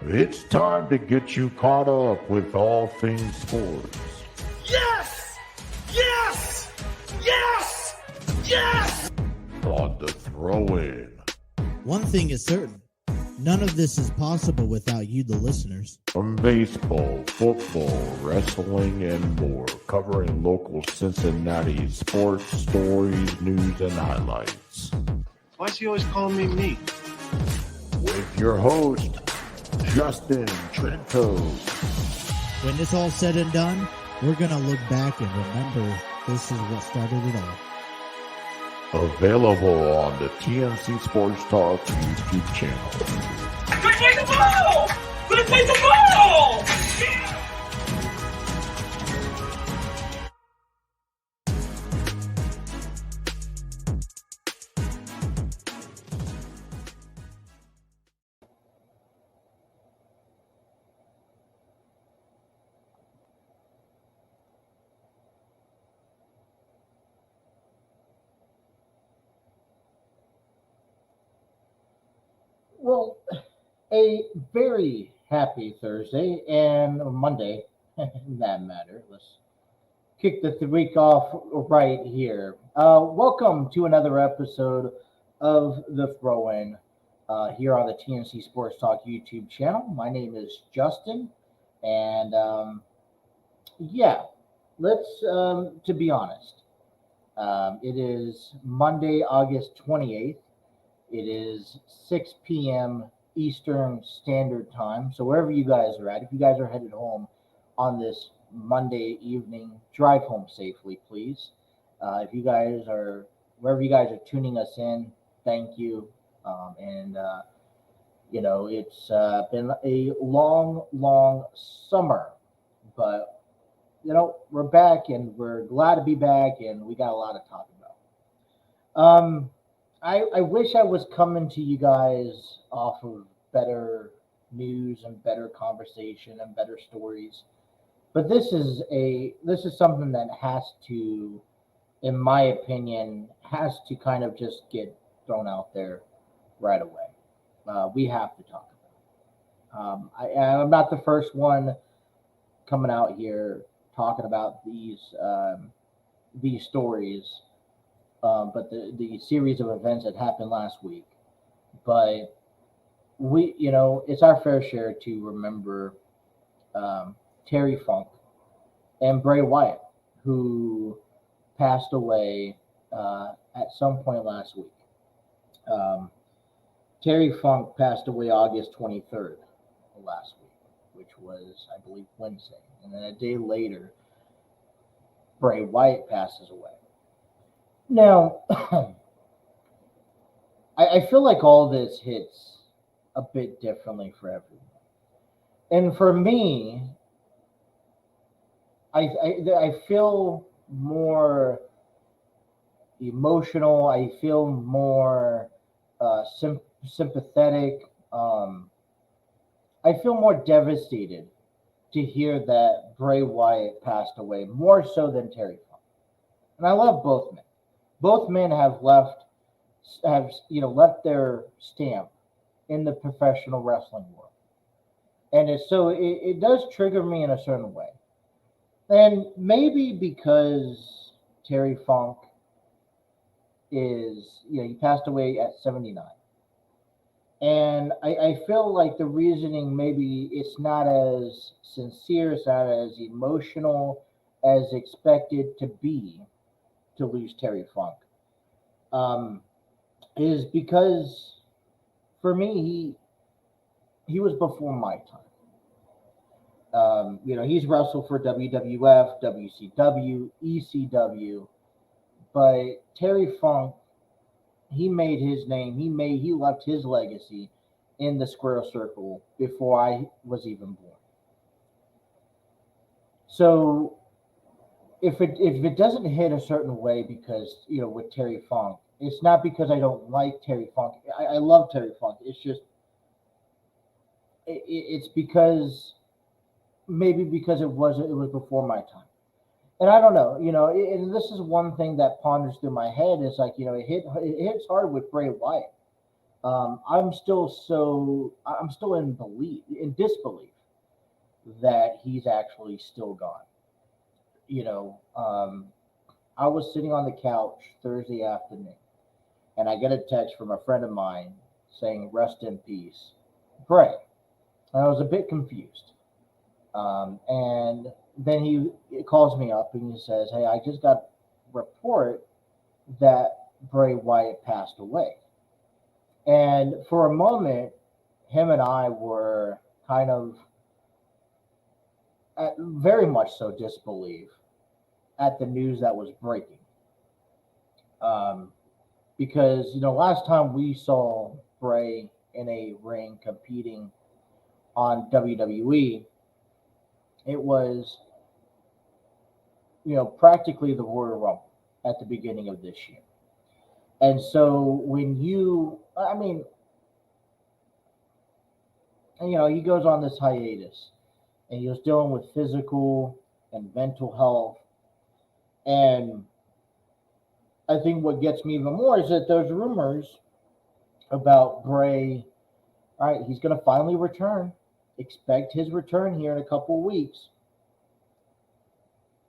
It's time to get you caught up with all things sports. Yes! Yes! Yes! Yes! On the throw-in. One thing is certain. None of this is possible without you, the listeners. From baseball, football, wrestling, and more, covering local Cincinnati sports, stories, news, and highlights. Why is he always calling me meat? With your host, Justin Trento. When it's all said and done, we're going to look back and remember this is what started it all. Available on the TNC Sports Talk YouTube channel. Let's play the ball! Let's play the ball! Well, a very happy Thursday and Monday, in that matter. Let's kick the week off right here. Welcome to another episode of The Throw-In here on the TNC Sports Talk YouTube channel. My name is Justin, and let's, to be honest, it is Monday, August 28th. It is 6 p.m. Eastern Standard Time. So wherever you guys are at, if you guys are headed home on this Monday evening, drive home safely, please. If you guys are, wherever you guys are tuning us in, thank you. It's been a long summer, but, we're back and we're glad to be back and we got a lot to talk about. I wish I was coming to you guys off of better news and better conversation and better stories. But this is something that has to, in my opinion, has to kind of just get thrown out there right away. We have to talk about it. I'm not the first one coming out here talking about these stories. But the series of events that happened last week. But it's our fair share to remember Terry Funk and Bray Wyatt, who passed away at some point last week. Terry Funk passed away August 23rd of last week, which was, I believe, Wednesday. And then a day later, Bray Wyatt passes away. Now, I feel like all this hits a bit differently for everyone. And for me, I feel more emotional. I feel more sympathetic. I feel more devastated to hear that Bray Wyatt passed away, more so than Terry Funk. And I love both men. Both men have left their stamp in the professional wrestling world, and it does trigger me in a certain way. And maybe because Terry Funk he passed away at 79, and I feel like the reasoning maybe it's not as sincere, it's not as emotional as expected to be. To lose Terry Funk is because for me he was before my time. He's wrestled for WWF, WCW, ECW, but Terry Funk, he made his name. He left his legacy in the square circle before I was even born. So if it doesn't hit a certain way because, with Terry Funk, it's not because I don't like Terry Funk. I love Terry Funk. It's just, it's because, maybe because it was before my time. And I don't know, and this is one thing that ponders through my head is like, it hits hard with Bray Wyatt. I'm still in disbelief that he's actually still gone. You know, I was sitting on the couch Thursday afternoon, and I get a text from a friend of mine saying, "Rest in peace, Bray." And I was a bit confused. And then he calls me up and he says, "Hey, I just got report that Bray Wyatt passed away." And for a moment, him and I were kind of very much so disbelief at the news that was breaking. Um, because, last time we saw Bray in a ring competing on WWE, it was, practically the Royal Rumble at the beginning of this year. And so he goes on this hiatus and he was dealing with physical and mental health. And I think what gets me even more is that there's rumors about Bray. All right, he's going to finally return. Expect his return here in a couple of weeks.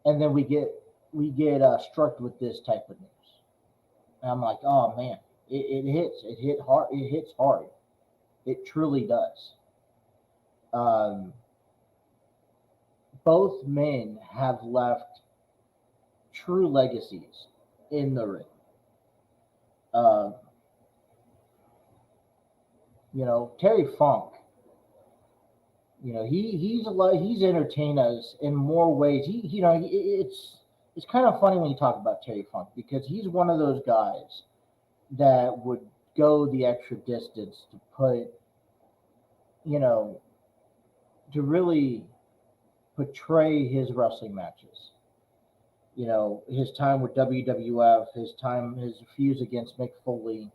And then we get struck with this type of news. And I'm like, oh man, it hits. It hit hard. It hits hard. It truly does. Both men have left true legacies in the ring. Terry Funk. He's entertained us in more ways. It's kind of funny when you talk about Terry Funk because he's one of those guys that would go the extra distance to put, to really portray his wrestling matches. His time with WWF, his fuse against Mick Foley,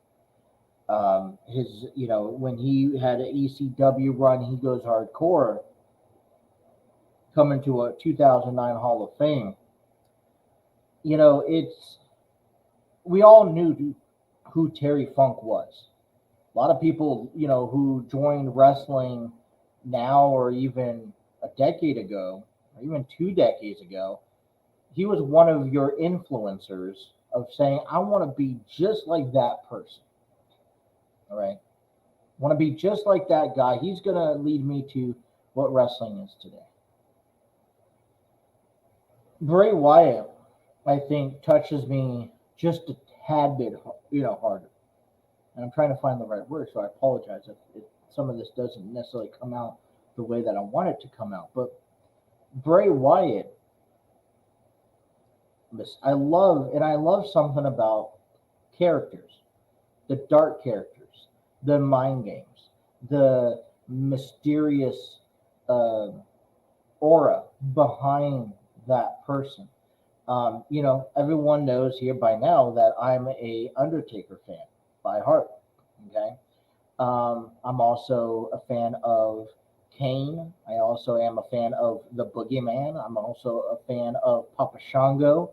when he had an ECW run, he goes hardcore, coming to a 2009 Hall of Fame. We all knew who Terry Funk was. A lot of people, who joined wrestling now or even a decade ago, or even 2 decades ago, he was one of your influencers of saying, I want to be just like that person. All right. Want to be just like that guy. He's going to lead me to what wrestling is today. Bray Wyatt, I think, touches me just a tad bit, harder. And I'm trying to find the right word, so I apologize if some of this doesn't necessarily come out the way that I want it to come out. But Bray Wyatt, I love something about characters, the dark characters, the mind games, the mysterious aura behind that person. Everyone knows here by now that I'm a Undertaker fan by heart. Okay. I'm also a fan of Kane. I also am a fan of the Boogeyman. I'm also a fan of Papa Shango.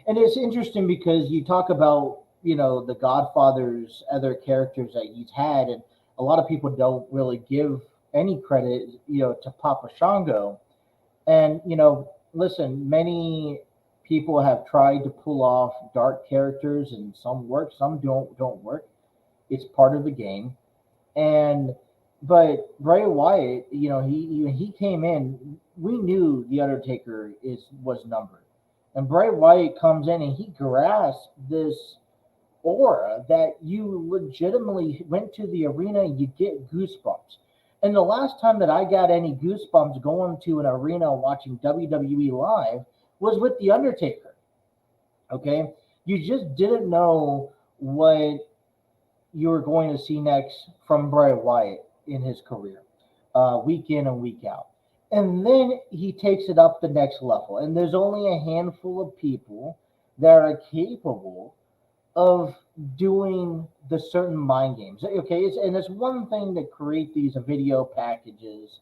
And it's interesting because you talk about, the Godfather's other characters that he's had, and a lot of people don't really give any credit, to Papa Shango. And, listen, many people have tried to pull off dark characters, and some work, some don't work. It's part of the game. But Bray Wyatt, he came in. We knew the Undertaker was numbered, and Bray Wyatt comes in and he grasps this aura that you legitimately went to the arena and you get goosebumps. And the last time that I got any goosebumps going to an arena watching WWE live was with the Undertaker. Okay, you just didn't know what you were going to see next from Bray Wyatt in his career, week in and week out. And then he takes it up the next level. And there's only a handful of people that are capable of doing the certain mind games. Okay, it's one thing to create these video packages,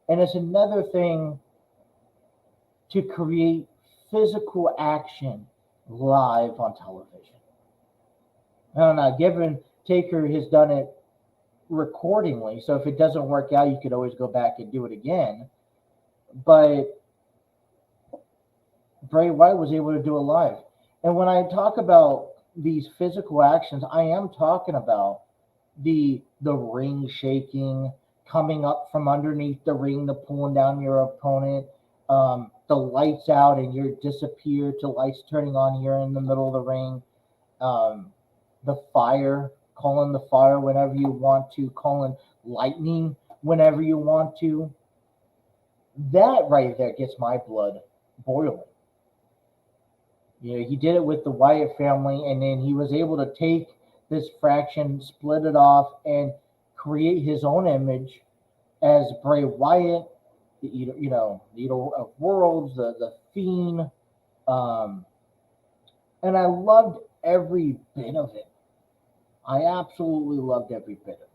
and it's another thing to create physical action live on television. I don't know, Taker has done it recordingly, so if it doesn't work out, you could always go back and do it again. But Bray Wyatt was able to do it live. And when I talk about these physical actions, I am talking about the ring shaking, coming up from underneath the ring, the pulling down your opponent, the lights out and you're disappear to lights turning on, you're in the middle of the ring, the fire, calling the fire whenever you want to, calling lightning whenever you want to. That right there gets my blood boiling. You know, he did it with the Wyatt family, and then he was able to take this fraction, split it off, and create his own image as Bray Wyatt, the eater of worlds, the Fiend. And I loved every bit of it. I absolutely loved every bit of it.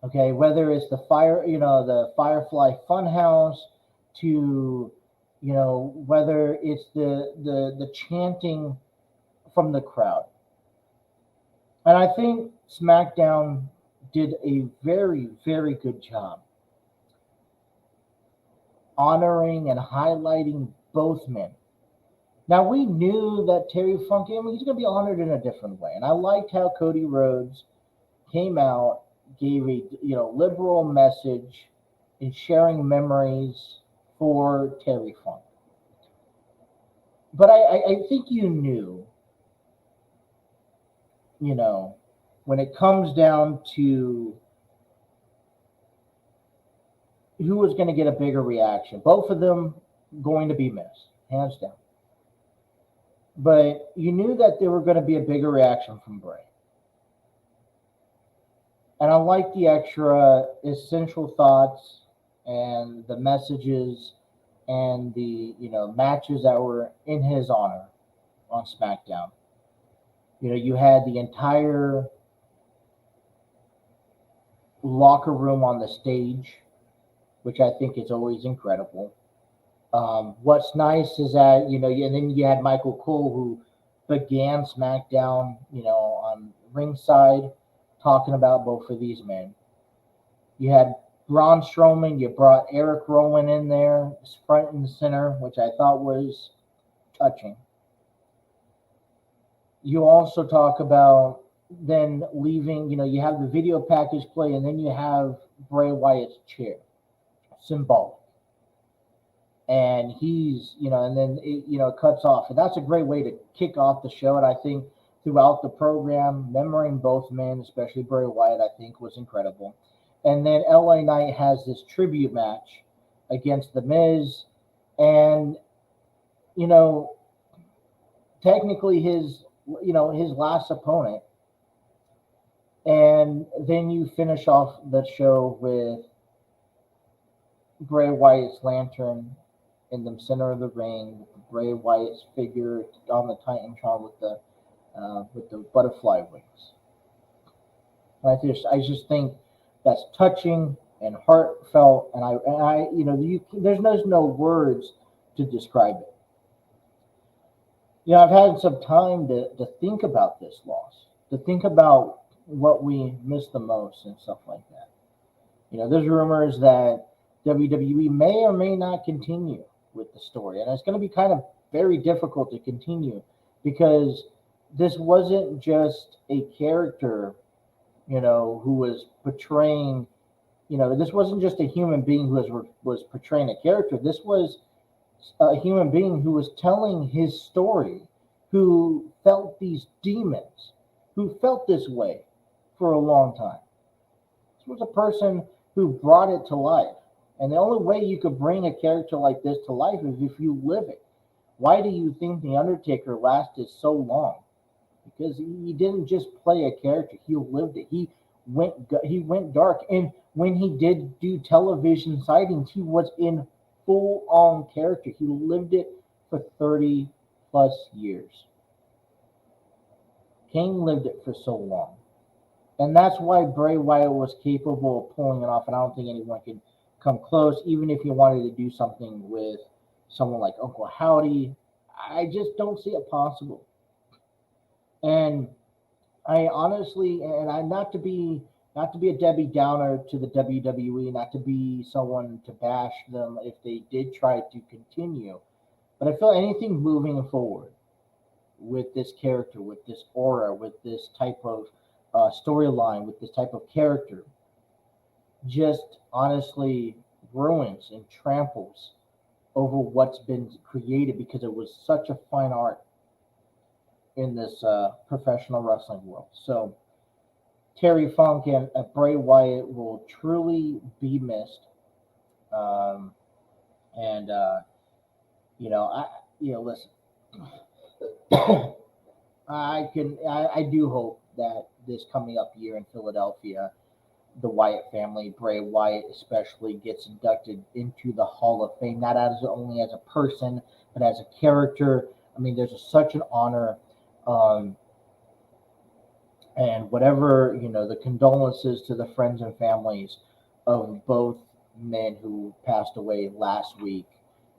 Okay, whether it's the Firefly Funhouse, to whether it's the chanting from the crowd. And I think SmackDown did a very, very good job honoring and highlighting both men. Now, we knew that Terry Funk, he's going to be honored in a different way. And I liked how Cody Rhodes came out, gave a liberal message in sharing memories for Terry Funk. But I think you knew, when it comes down to who was going to get a bigger reaction, both of them going to be missed, hands down. But you knew that there were going to be a bigger reaction from Bray. And I like the extra essential thoughts and the messages and the matches that were in his honor on SmackDown. You had the entire locker room on the stage, which I think is always incredible. What's nice is that, and then you had Michael Cole, who began SmackDown, on ringside, talking about both of these men. You had Braun Strowman, you brought Eric Rowan in there, front and center, which I thought was touching. You also talk about then leaving, you have the video package play, and then you have Bray Wyatt's chair, symbolic. And he's, and then it cuts off. And that's a great way to kick off the show. And I think throughout the program, remembering both men, especially Bray Wyatt, I think was incredible. And then LA Knight has this tribute match against The Miz. And, technically his last opponent. And then you finish off the show with Bray Wyatt's lantern in the center of the ring, Bray Wyatt's figure on the Titantron with the butterfly wings. I just think that's touching and heartfelt, and there's no words to describe it. I've had some time to think about this loss, to think about what we miss the most and stuff like that. There's rumors that WWE may or may not continue with the story, and it's going to be kind of very difficult to continue because this wasn't just a character, who was portraying, this wasn't just a human being who was portraying a character. This was a human being who was telling his story, who felt these demons, who felt this way for a long time. This was a person who brought it to life. And the only way you could bring a character like this to life is if you live it. Why do you think The Undertaker lasted so long? Because he didn't just play a character. He lived it. He went dark. And when he did do television sightings, he was in full-on character. He lived it for 30 plus years. Kane lived it for so long. And that's why Bray Wyatt was capable of pulling it off. And I don't think anyone can come close, even if you wanted to do something with someone like Uncle Howdy. I just don't see it possible. And I honestly, and I not to be a Debbie Downer to the WWE, not to be someone to bash them if they did try to continue, but I feel anything moving forward with this character, with this aura, with this type of storyline, with this type of character, just honestly ruins and tramples over what's been created because it was such a fine art in this professional wrestling world. So Terry Funk and Bray Wyatt will truly be missed. Um, and I listen. I do hope that this coming up year in Philadelphia, the Wyatt family, Bray Wyatt especially, gets inducted into the Hall of Fame, not as only as a person, but as a character. I mean, there's such an honor. Um, and whatever, the condolences to the friends and families of both men who passed away last week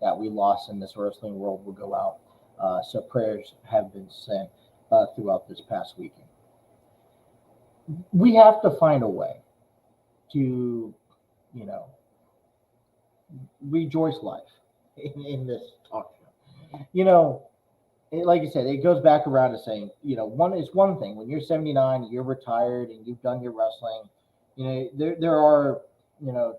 that we lost in this wrestling world will go out. So prayers have been sent throughout this past weekend. We have to find a way to, you know, rejoice life in this talk show. Like you said, it goes back around to saying, one is one thing. When you're 79, you're retired, and you've done your wrestling, there are,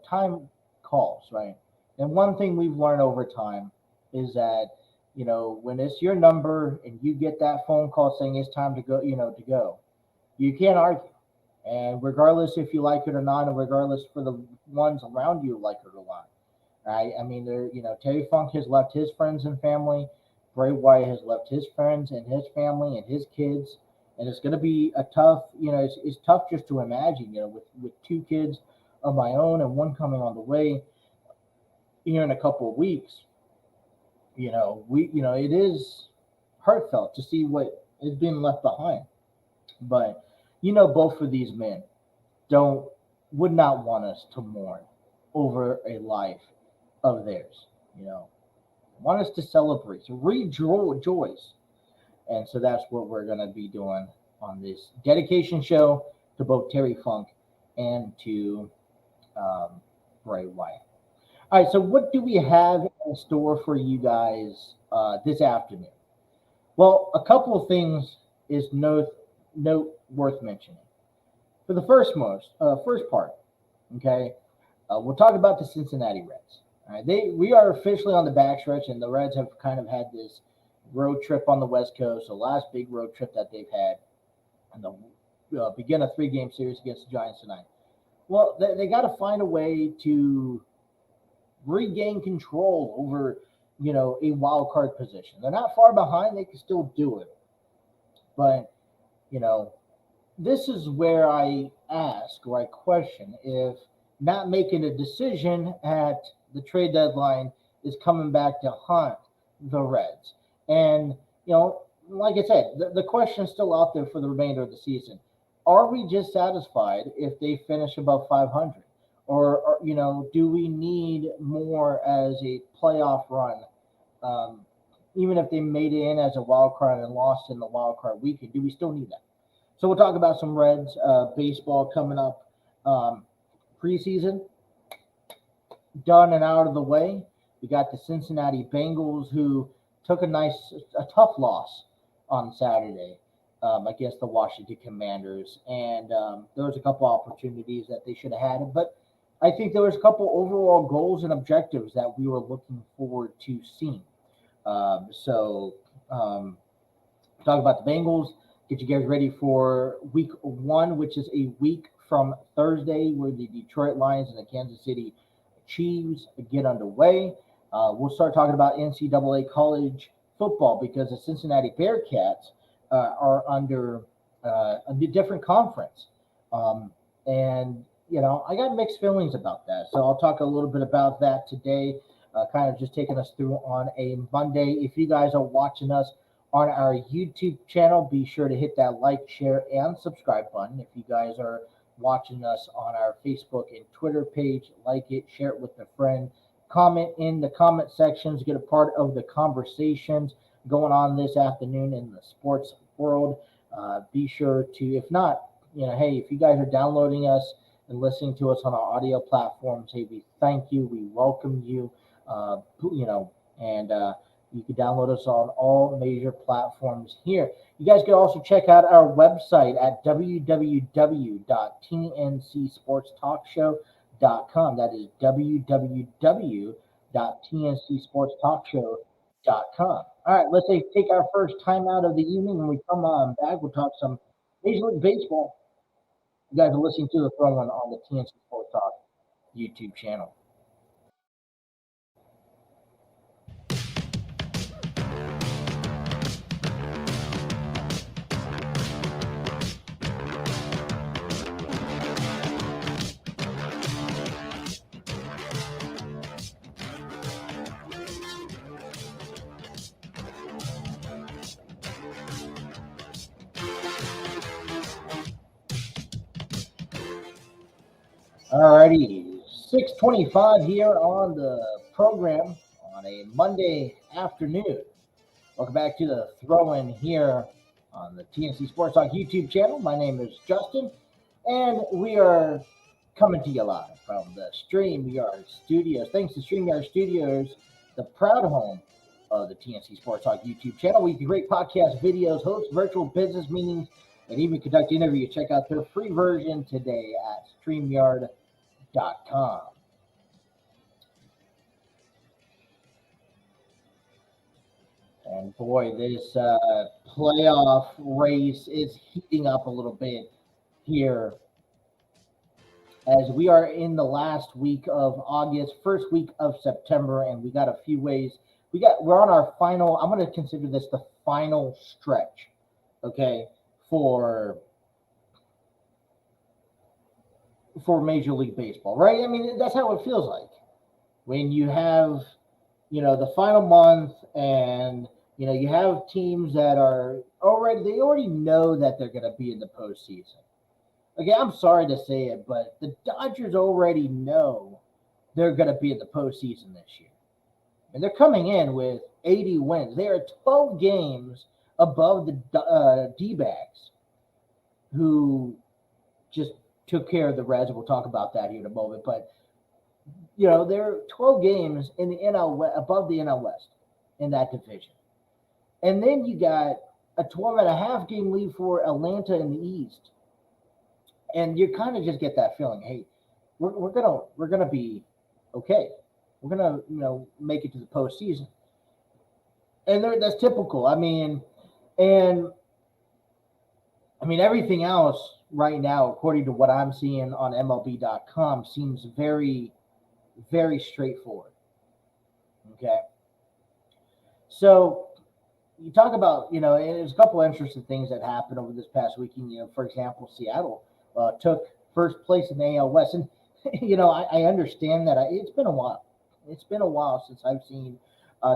time calls, right? And one thing we've learned over time is that, when it's your number and you get that phone call saying it's time to go, you can't argue. And regardless if you like it or not, and regardless for the ones around you like it or not, right? I mean, Terry Funk has left his friends and family. Bray Wyatt has left his friends and his family and his kids, and it's going to be a tough. It's tough just to imagine. With two kids of my own and one coming on the way here in a couple of weeks. It is heartfelt to see what has been left behind, but both of these men would not want us to mourn over a life of theirs. Want us to celebrate, to rejoice. And so that's what we're going to be doing on this dedication show to both Terry Funk and to Bray Wyatt. All right, so what do we have in store for you guys this afternoon? Well, a couple of things is note worth mentioning. For the first part, okay, we'll talk about the Cincinnati Reds. All right, we are officially on the backstretch, and the Reds have kind of had this road trip on the West Coast, the last big road trip that they've had, and they'll begin a 3-game series against the Giants tonight. Well, they got to find a way to regain control over, a wild card position. They're not far behind; they can still do it, but this is where I ask or I question if not making a decision at the trade deadline is coming back to haunt the Reds. And, like I said, the question is still out there for the remainder of the season. Are we just satisfied if they finish above 500? Or do we need more as a playoff run? Even if they made it in as a wild card and lost in the wild card weekend, do we still need that? So we'll talk about some Reds baseball coming up. Preseason done and out of the way. We got the Cincinnati Bengals, who took a tough loss on Saturday against the Washington Commanders, and there was a couple opportunities that they should have had, but I think there was a couple overall goals and objectives that we were looking forward to seeing. Talk about the Bengals. Get you guys ready for week 1, which is a week from Thursday, where the Detroit Lions and the Kansas City Chiefs get underway. We'll start talking about NCAA college football because the Cincinnati Bearcats are under a different conference. And I got mixed feelings about that. So I'll talk a little bit about that today, kind of just taking us through on a Monday. If you guys are watching us on our YouTube channel, be sure to hit that like, share, and subscribe button. If you guys are watching us on our Facebook and Twitter page, like it, share it with a friend, comment in the comment sections, get a part of the conversations going on this afternoon in the sports world. Be sure to, if not, hey, if you guys are downloading us and listening to us on our audio platforms, hey, we thank you, we welcome you, and you can download us on all major platforms here. You guys can also check out our website at www.tncsportstalkshow.com. That is www.tncsportstalkshow.com. All right, let's take our first time out of the evening. When we come on back, we'll talk some Major League Baseball. You guys are listening to the Throw On the TNC Sports Talk YouTube channel. Alrighty, 6:25 here on the program on a Monday afternoon. Welcome back to the throw-in here on the TNC Sports Talk YouTube channel. My name is Justin, and we are coming to you live from the StreamYard Studios. Thanks to StreamYard Studios, the proud home of the TNC Sports Talk YouTube channel. We can create podcast videos, host virtual business meetings, and even conduct interviews. Check out their free version today at StreamYard.com. And boy, this playoff race is heating up a little bit here as we are in the last week of August, first week of September, and we got a few ways. We're on our final. I'm going to consider this the final stretch, okay, for Major League Baseball, right? I mean, that's how it feels like when you have, the final month, and you have teams that are already know that they're going to be in the postseason. Okay, I'm sorry to say it, but the Dodgers already know they're going to be in the postseason this year, and they're coming in with 80 wins. They are 12 games above the D-backs, who just took care of the Reds. We'll talk about that here in a moment. But, they're 12 games in the NL West, above the NL West in that division. And then you got a 12.5 game lead for Atlanta in the East. And you kind of just get that feeling, hey, we're gonna be okay. We're gonna make it to the postseason. And that's typical. I mean, everything else right now, according to what I'm seeing on MLB.com, seems very, very straightforward. Okay. So you talk about, there's a couple of interesting things that happened over this past weekend. For example, Seattle took first place in the AL West. And, I understand that it's been a while. It's been a while since I've seen,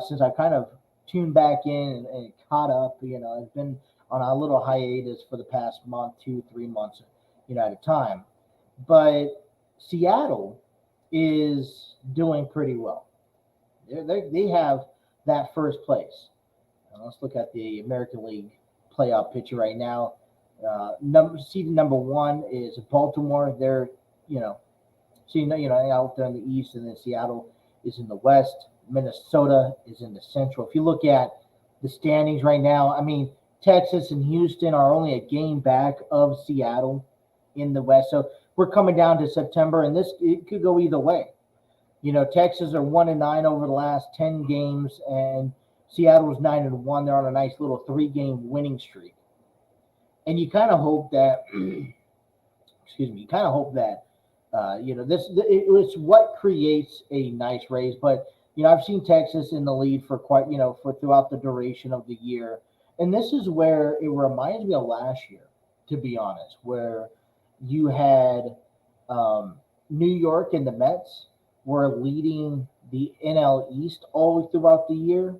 since I kind of tuned back in and caught up. I've been on a little hiatus for the past month, 2-3 months, at a time. But Seattle is doing pretty well. They have that first place. Let's look at the American League playoff picture right now. Seed number 1 is Baltimore. They're, out there in the East, and then Seattle is in the West. Minnesota is in the Central. If you look at the standings right now, Texas and Houston are only a game back of Seattle in the West. So we're coming down to September, and it could go either way. Texas are 1-9 over the last 10 games, and Seattle's 9-1. They're on a nice little 3-game winning streak. And you kind of hope that, it's what creates a nice race. But, I've seen Texas in the lead for throughout the duration of the year. And this is where it reminds me of last year, to be honest, where you had New York and the Mets were leading the NL East all throughout the year.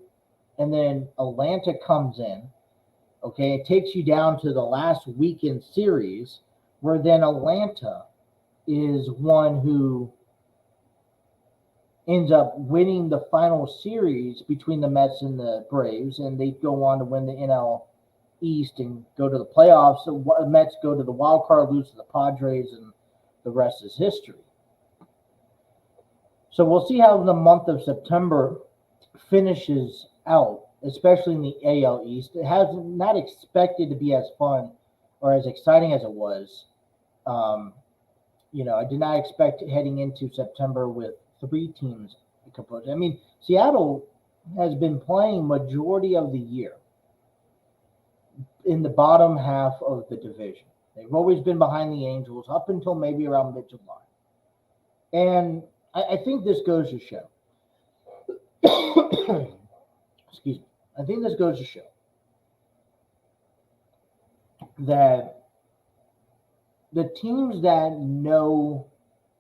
And then Atlanta comes in, okay, it takes you down to the last weekend series, where then Atlanta is one who ends up winning the final series between the Mets and the Braves, and they go on to win the NL East and go to the playoffs. So Mets go to the wild card, lose to the Padres, and the rest is history. So we'll see how the month of September finishes out, especially in the AL East. It has not expected to be as fun or as exciting as it was. I did not expect heading into September with 3 teams composed. I mean, Seattle has been playing majority of the year in the bottom half of the division. They've always been behind the Angels up until maybe around mid-July. And I think this goes to show. Excuse me. I think this goes to show that the teams that know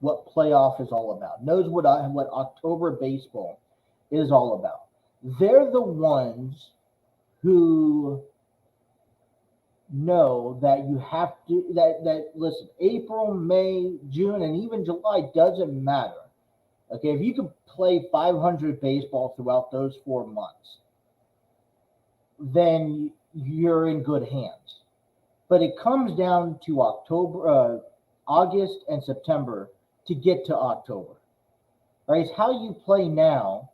what playoff is all about, knows what October baseball is all about, they're the ones who know that you have to that listen, April, May, June, and even July doesn't matter. Okay, if you can play 500 baseball throughout those 4 months, then you're in good hands. But it comes down to August and September to get to October. Right? It's how you play now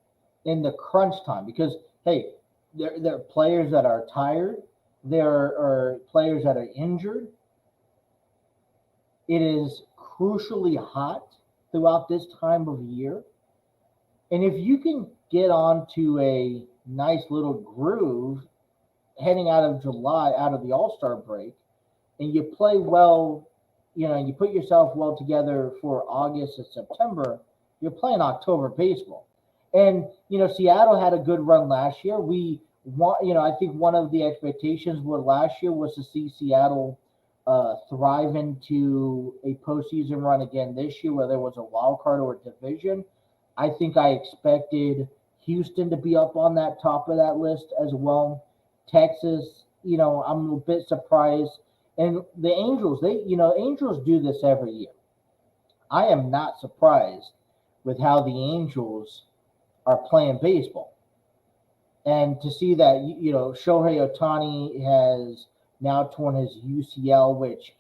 in the crunch time, because hey, there are players that are tired. There are players that are injured. It is crucially hot throughout this time of year. And if you can get onto a nice little groove heading out of July, out of the All-Star break, and you play well, you put yourself well together for August and September, you're playing October baseball. And, Seattle had a good run last year. I think one of the expectations last year was to see Seattle thrive into a postseason run again this year, whether it was a wild card or a division. I think I expected Houston to be up on that top of that list as well. Texas, I'm a bit surprised. And the Angels, Angels do this every year. I am not surprised with how the Angels are playing baseball. And to see that, Shohei Ohtani has now torn his UCL, which,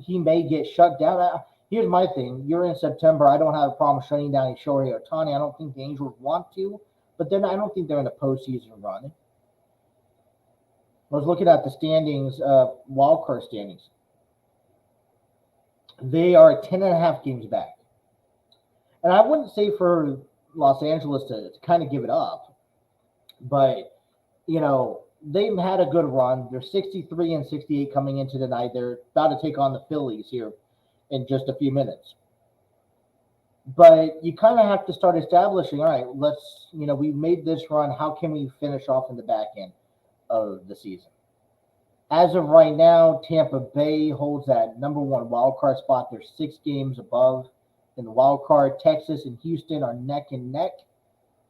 he may get shut down. Here's my thing. You're in September. I don't have a problem shutting down Shohei Ohtani. I don't think the Angels want to, but then I don't think they're in a postseason run. I was looking at the standings, wild card standings. They are 10.5 games back. And I wouldn't say for Los Angeles to kind of give it up, but, they've had a good run. They're 63 and 68 coming into tonight. They're about to take on the Phillies here in just a few minutes. But you kind of have to start establishing, all right, we made this run. How can we finish off in the back end of the season? As of right now, Tampa Bay holds that number 1 wild card spot. They're 6 games above in the wild card. Texas and Houston are neck and neck,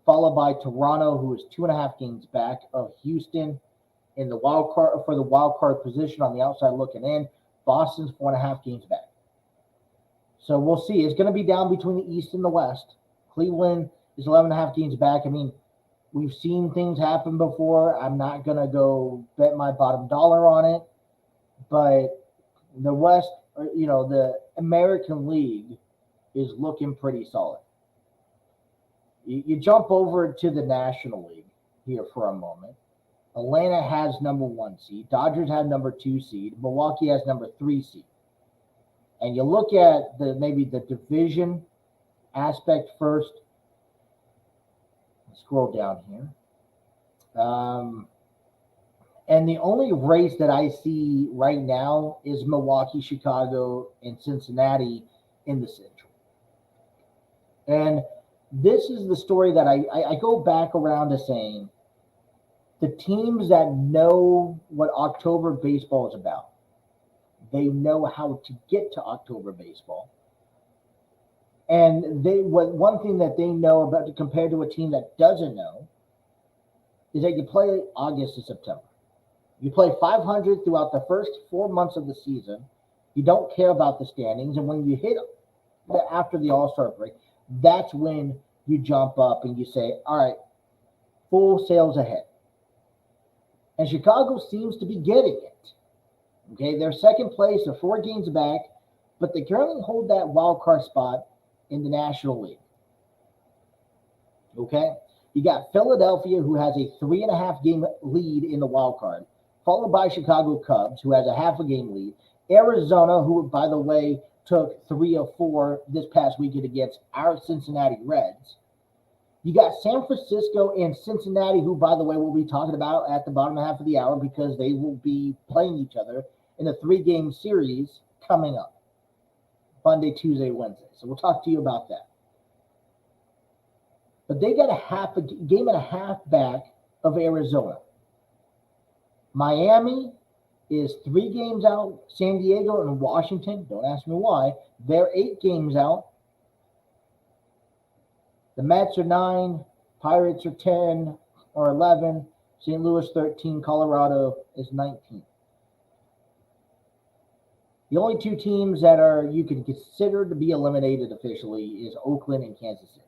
followed by Toronto, who is 2.5 games back of Houston in the wild card for the wild card position on the outside looking in. Boston's 4.5 games back. So we'll see. It's going to be down between the East and the West. Cleveland is 11.5 games back. I mean, we've seen things happen before. I'm not going to go bet my bottom dollar on it. But the West, the American League is looking pretty solid. You jump over to the National League here for a moment. Atlanta has number 1 seed. Dodgers have number 2 seed. Milwaukee has number 3 seed. And you look at maybe the division aspect first. Scroll down here. And the only race that I see right now is Milwaukee, Chicago, and Cincinnati in the Central. And this is the story that I go back around to saying the teams that know what October baseball is about, they know how to get to October baseball. And one thing that they know about compared to a team that doesn't know is that you play August to September. You play 500 throughout the first 4 months of the season. You don't care about the standings. And when you hit after the All-Star break, that's when you jump up and you say, all right, full sails ahead. And Chicago seems to be getting it. Okay, they're second place, they're 4 games back, but they currently hold that wild card spot in the National League. Okay, you got Philadelphia, who has a 3.5 game lead in the wild card, followed by Chicago Cubs, who has a half a game lead. Arizona, who, by the way, took 3 of 4 this past weekend against our Cincinnati Reds. You got San Francisco and Cincinnati, who, by the way, we'll be talking about at the bottom half of the hour because they will be playing each other in a 3-game series coming up Monday, Tuesday, Wednesday. So we'll talk to you about that. But they got a game and a half back of Arizona. Miami is 3 games out. San Diego and Washington, don't ask me why, they're 8 games out. The Mets are 9, Pirates are 10 or 11, St. Louis 13, Colorado is 19. The only 2 teams that you can consider to be eliminated officially is Oakland and Kansas City,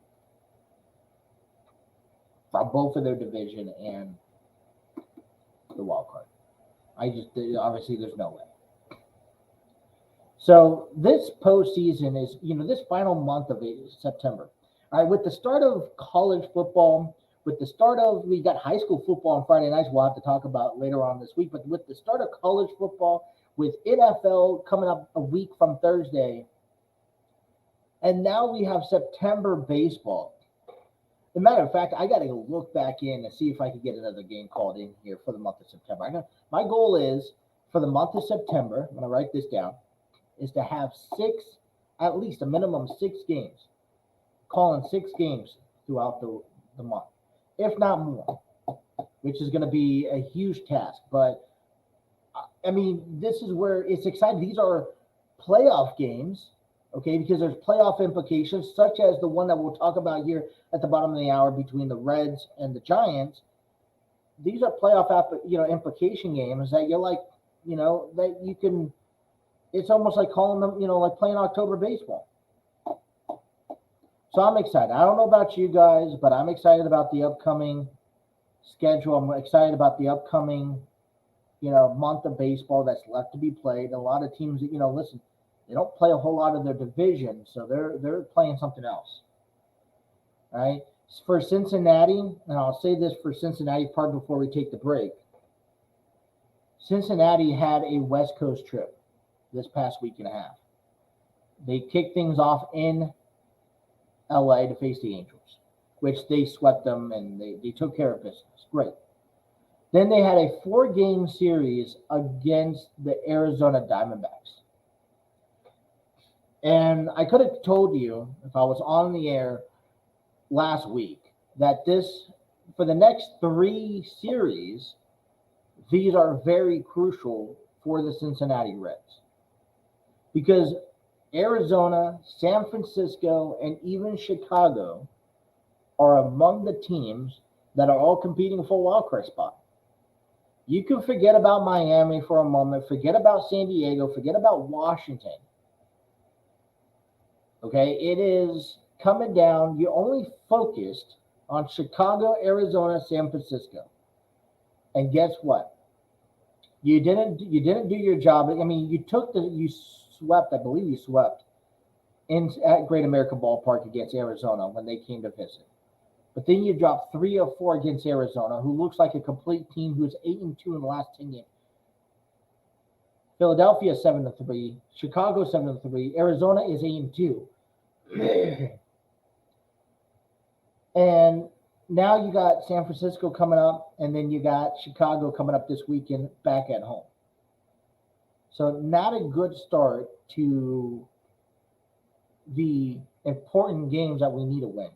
from both of their division and the wild card. Obviously there's no way. So this postseason is, this final month of September. All right, with the start of college football, we got high school football on Friday nights we'll have to talk about later on this week, but with the start of college football, with NFL coming up a week from Thursday, and now we have September baseball. As a matter of fact, I got to look back in and see if I can get another game called in here for the month of September. My goal is, for the month of September, I'm going to write this down, is to have at least a minimum 6 games. Calling 6 games throughout the month, if not more, which is going to be a huge task. But, I mean, this is where it's exciting. These are playoff games, okay, because there's playoff implications, such as the one that we'll talk about here at the bottom of the hour between the Reds and the Giants. These are playoff, implication games that you're like, that you can, it's almost like calling them, like playing October baseball. So I'm excited. I don't know about you guys, but I'm excited about the upcoming schedule. I'm excited about the upcoming, month of baseball that's left to be played. A lot of teams, listen, they don't play a whole lot of their division, so they're playing something else. All right? For Cincinnati, and I'll say this for Cincinnati part before we take the break. Cincinnati had a West Coast trip this past week and a half. They kicked things off in LA to face the Angels, which they swept them and they took care of business. Great. Then they had a 4-game series against the Arizona Diamondbacks. And I could have told you, if I was on the air last week, that for the next 3 series, these are very crucial for the Cincinnati Reds. Because Arizona, San Francisco, and even Chicago are among the teams that are all competing for a wild card spot. You can forget about Miami for a moment, forget about San Diego, forget about Washington. Okay, it is coming down. You're only focused on Chicago, Arizona, San Francisco. And guess what? You didn't do your job. I mean, you swept, I believe you swept at Great American Ballpark against Arizona when they came to visit. But then you dropped 3 or 4 against Arizona, who looks like a complete team who's 8-2 in the last 10 games. Philadelphia 7-3, Chicago 7-3, Arizona is 8-2. And now you got San Francisco coming up, and then you got Chicago coming up this weekend back at home. So not a good start to the important games that we need to win.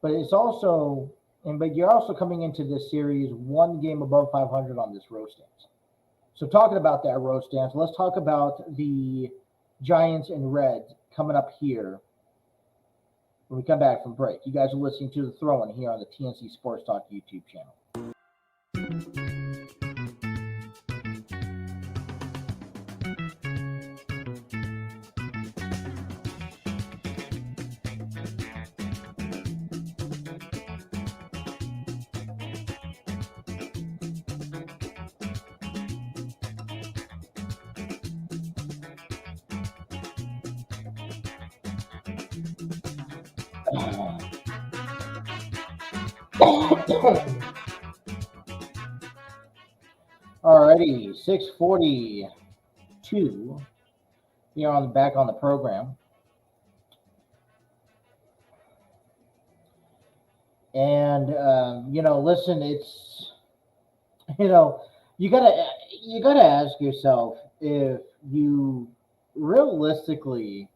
But it's also, but you're also coming into this series 1 game above 500 on this road stance. So talking about that road stance, let's talk about the Giants and Reds coming up here when we come back from break. You guys are listening to The Throw-In here on the TNC Sports Talk YouTube channel. Alrighty, 6:42 here on the back on the program. And listen, it's you gotta ask yourself if you realistically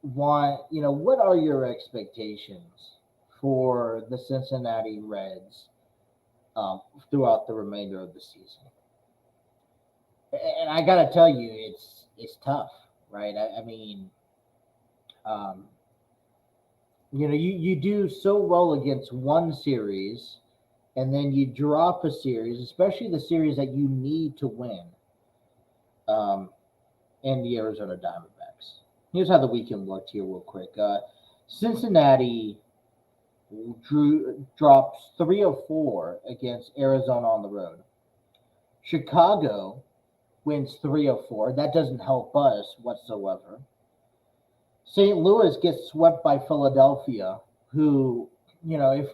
want, what are your expectations for the Cincinnati Reds throughout the remainder of the season? And I gotta tell you, it's tough, right? I mean, you do so well against one series, and then you drop a series, especially the series that you need to win, and the Arizona Diamondbacks. Here's how the weekend looked here real quick. Cincinnati drops 3 of 4 against Arizona on the road. Chicago wins 3 of 4. That doesn't help us whatsoever. St. Louis gets swept by Philadelphia, who, if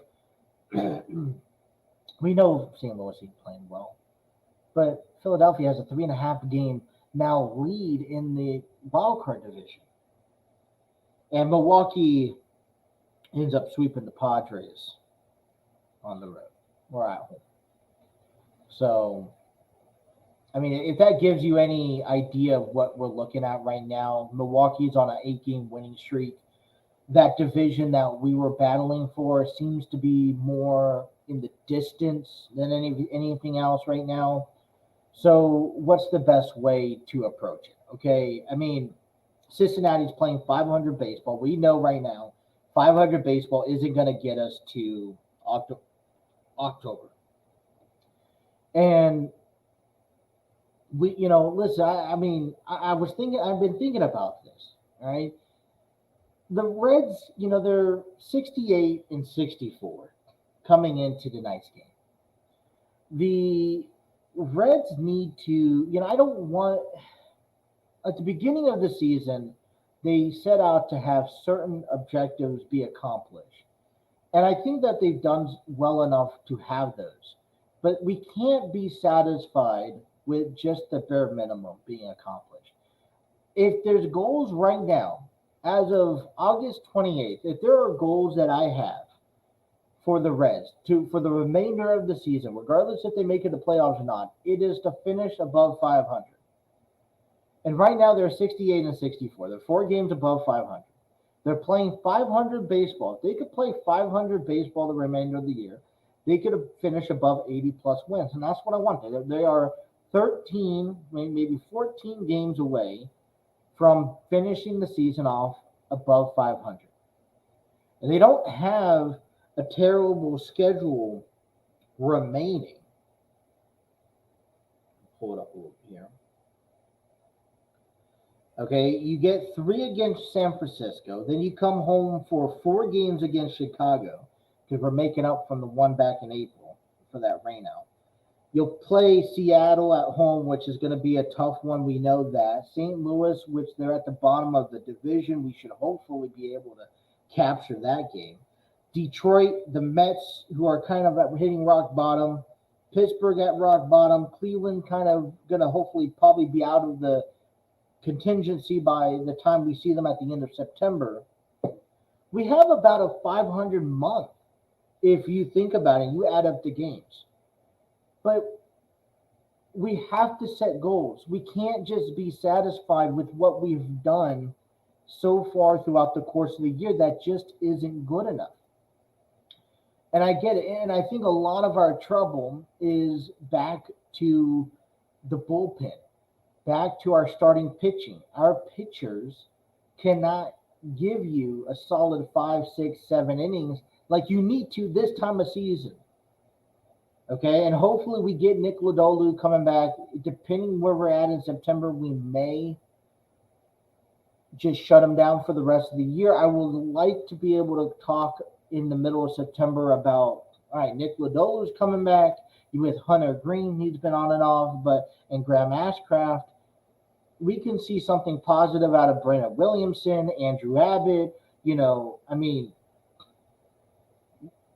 we know St. Louis ain't playing well, but Philadelphia has a 3.5 game now lead in the wildcard division. And Milwaukee ends up sweeping the Padres on the road or at home. So, I mean, if that gives you any idea of what we're looking at right now, Milwaukee's on an 8-game winning streak. That division that we were battling for seems to be more in the distance than anything else right now. So what's the best way to approach it? Okay, I mean, Cincinnati's playing 500 baseball. We know right now 500 baseball isn't going to get us to October. And we, listen, I've been thinking about this, all right? The Reds, they're 68 and 64 coming into tonight's game. The Reds need to, I don't want, at the beginning of the season, they set out to have certain objectives be accomplished. And I think that they've done well enough to have those. But we can't be satisfied with just the bare minimum being accomplished. If there's goals right now, as of August 28th, if there are goals that I have for the Reds for the remainder of the season, regardless if they make it to playoffs or not, it is to finish above 500. And right now they're 68 and 64. They're 4 games above 500. They're playing 500 baseball. If they could play 500 baseball the remainder of the year, they could have finished above 80-plus wins. And that's what I want. They are 13, maybe 14 games away from finishing the season off above 500. And they don't have a terrible schedule remaining. Pull it up a little bit here. Okay, you get 3 against San Francisco. Then you come home for 4 games against Chicago, because we're making up from the one back in April for that rainout. You'll play Seattle at home, which is going to be a tough one. We know that. St. Louis, which they're at the bottom of the division, we should hopefully be able to capture that game. Detroit, the Mets, who are kind of hitting rock bottom. Pittsburgh at rock bottom. Cleveland kind of going to hopefully probably be out of the contingency by the time we see them at the end of September. We have about a 500 month if you think about it. You add up the games. But we have to set goals. We can't just be satisfied with what we've done so far throughout the course of the year. That just isn't good enough. And I get it. And I think a lot of our trouble is back to the bullpen, back to our starting pitching. Our pitchers cannot give you a solid 5, 6, 7 innings like you need to this time of season. Okay, and hopefully we get Nick Lodolu coming back. Depending where we're at in September, we may just shut him down for the rest of the year. I would like to be able to talk in the middle of September about, all right, Nick Lodolu's coming back. You with Hunter Green, he's been on and off, and Graham Ashcraft. We can see something positive out of Brennan Williamson, Andrew Abbott. I mean,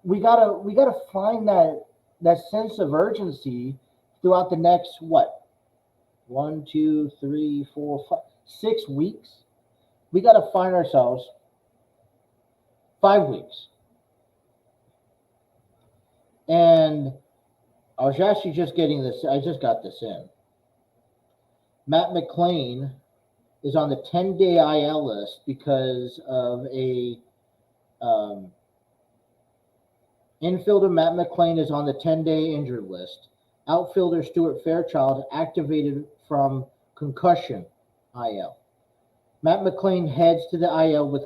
we gotta find that sense of urgency throughout the next what 1, 2, 3, 4, 5, 6 weeks. We gotta find ourselves 5 weeks, and I was actually just getting this. I just got this in. Matt McClain is on the 10-day IL list because of a infielder. Matt McClain is on the 10-day injured list. Outfielder Stuart Fairchild activated from concussion IL. Matt McClain heads to the IL with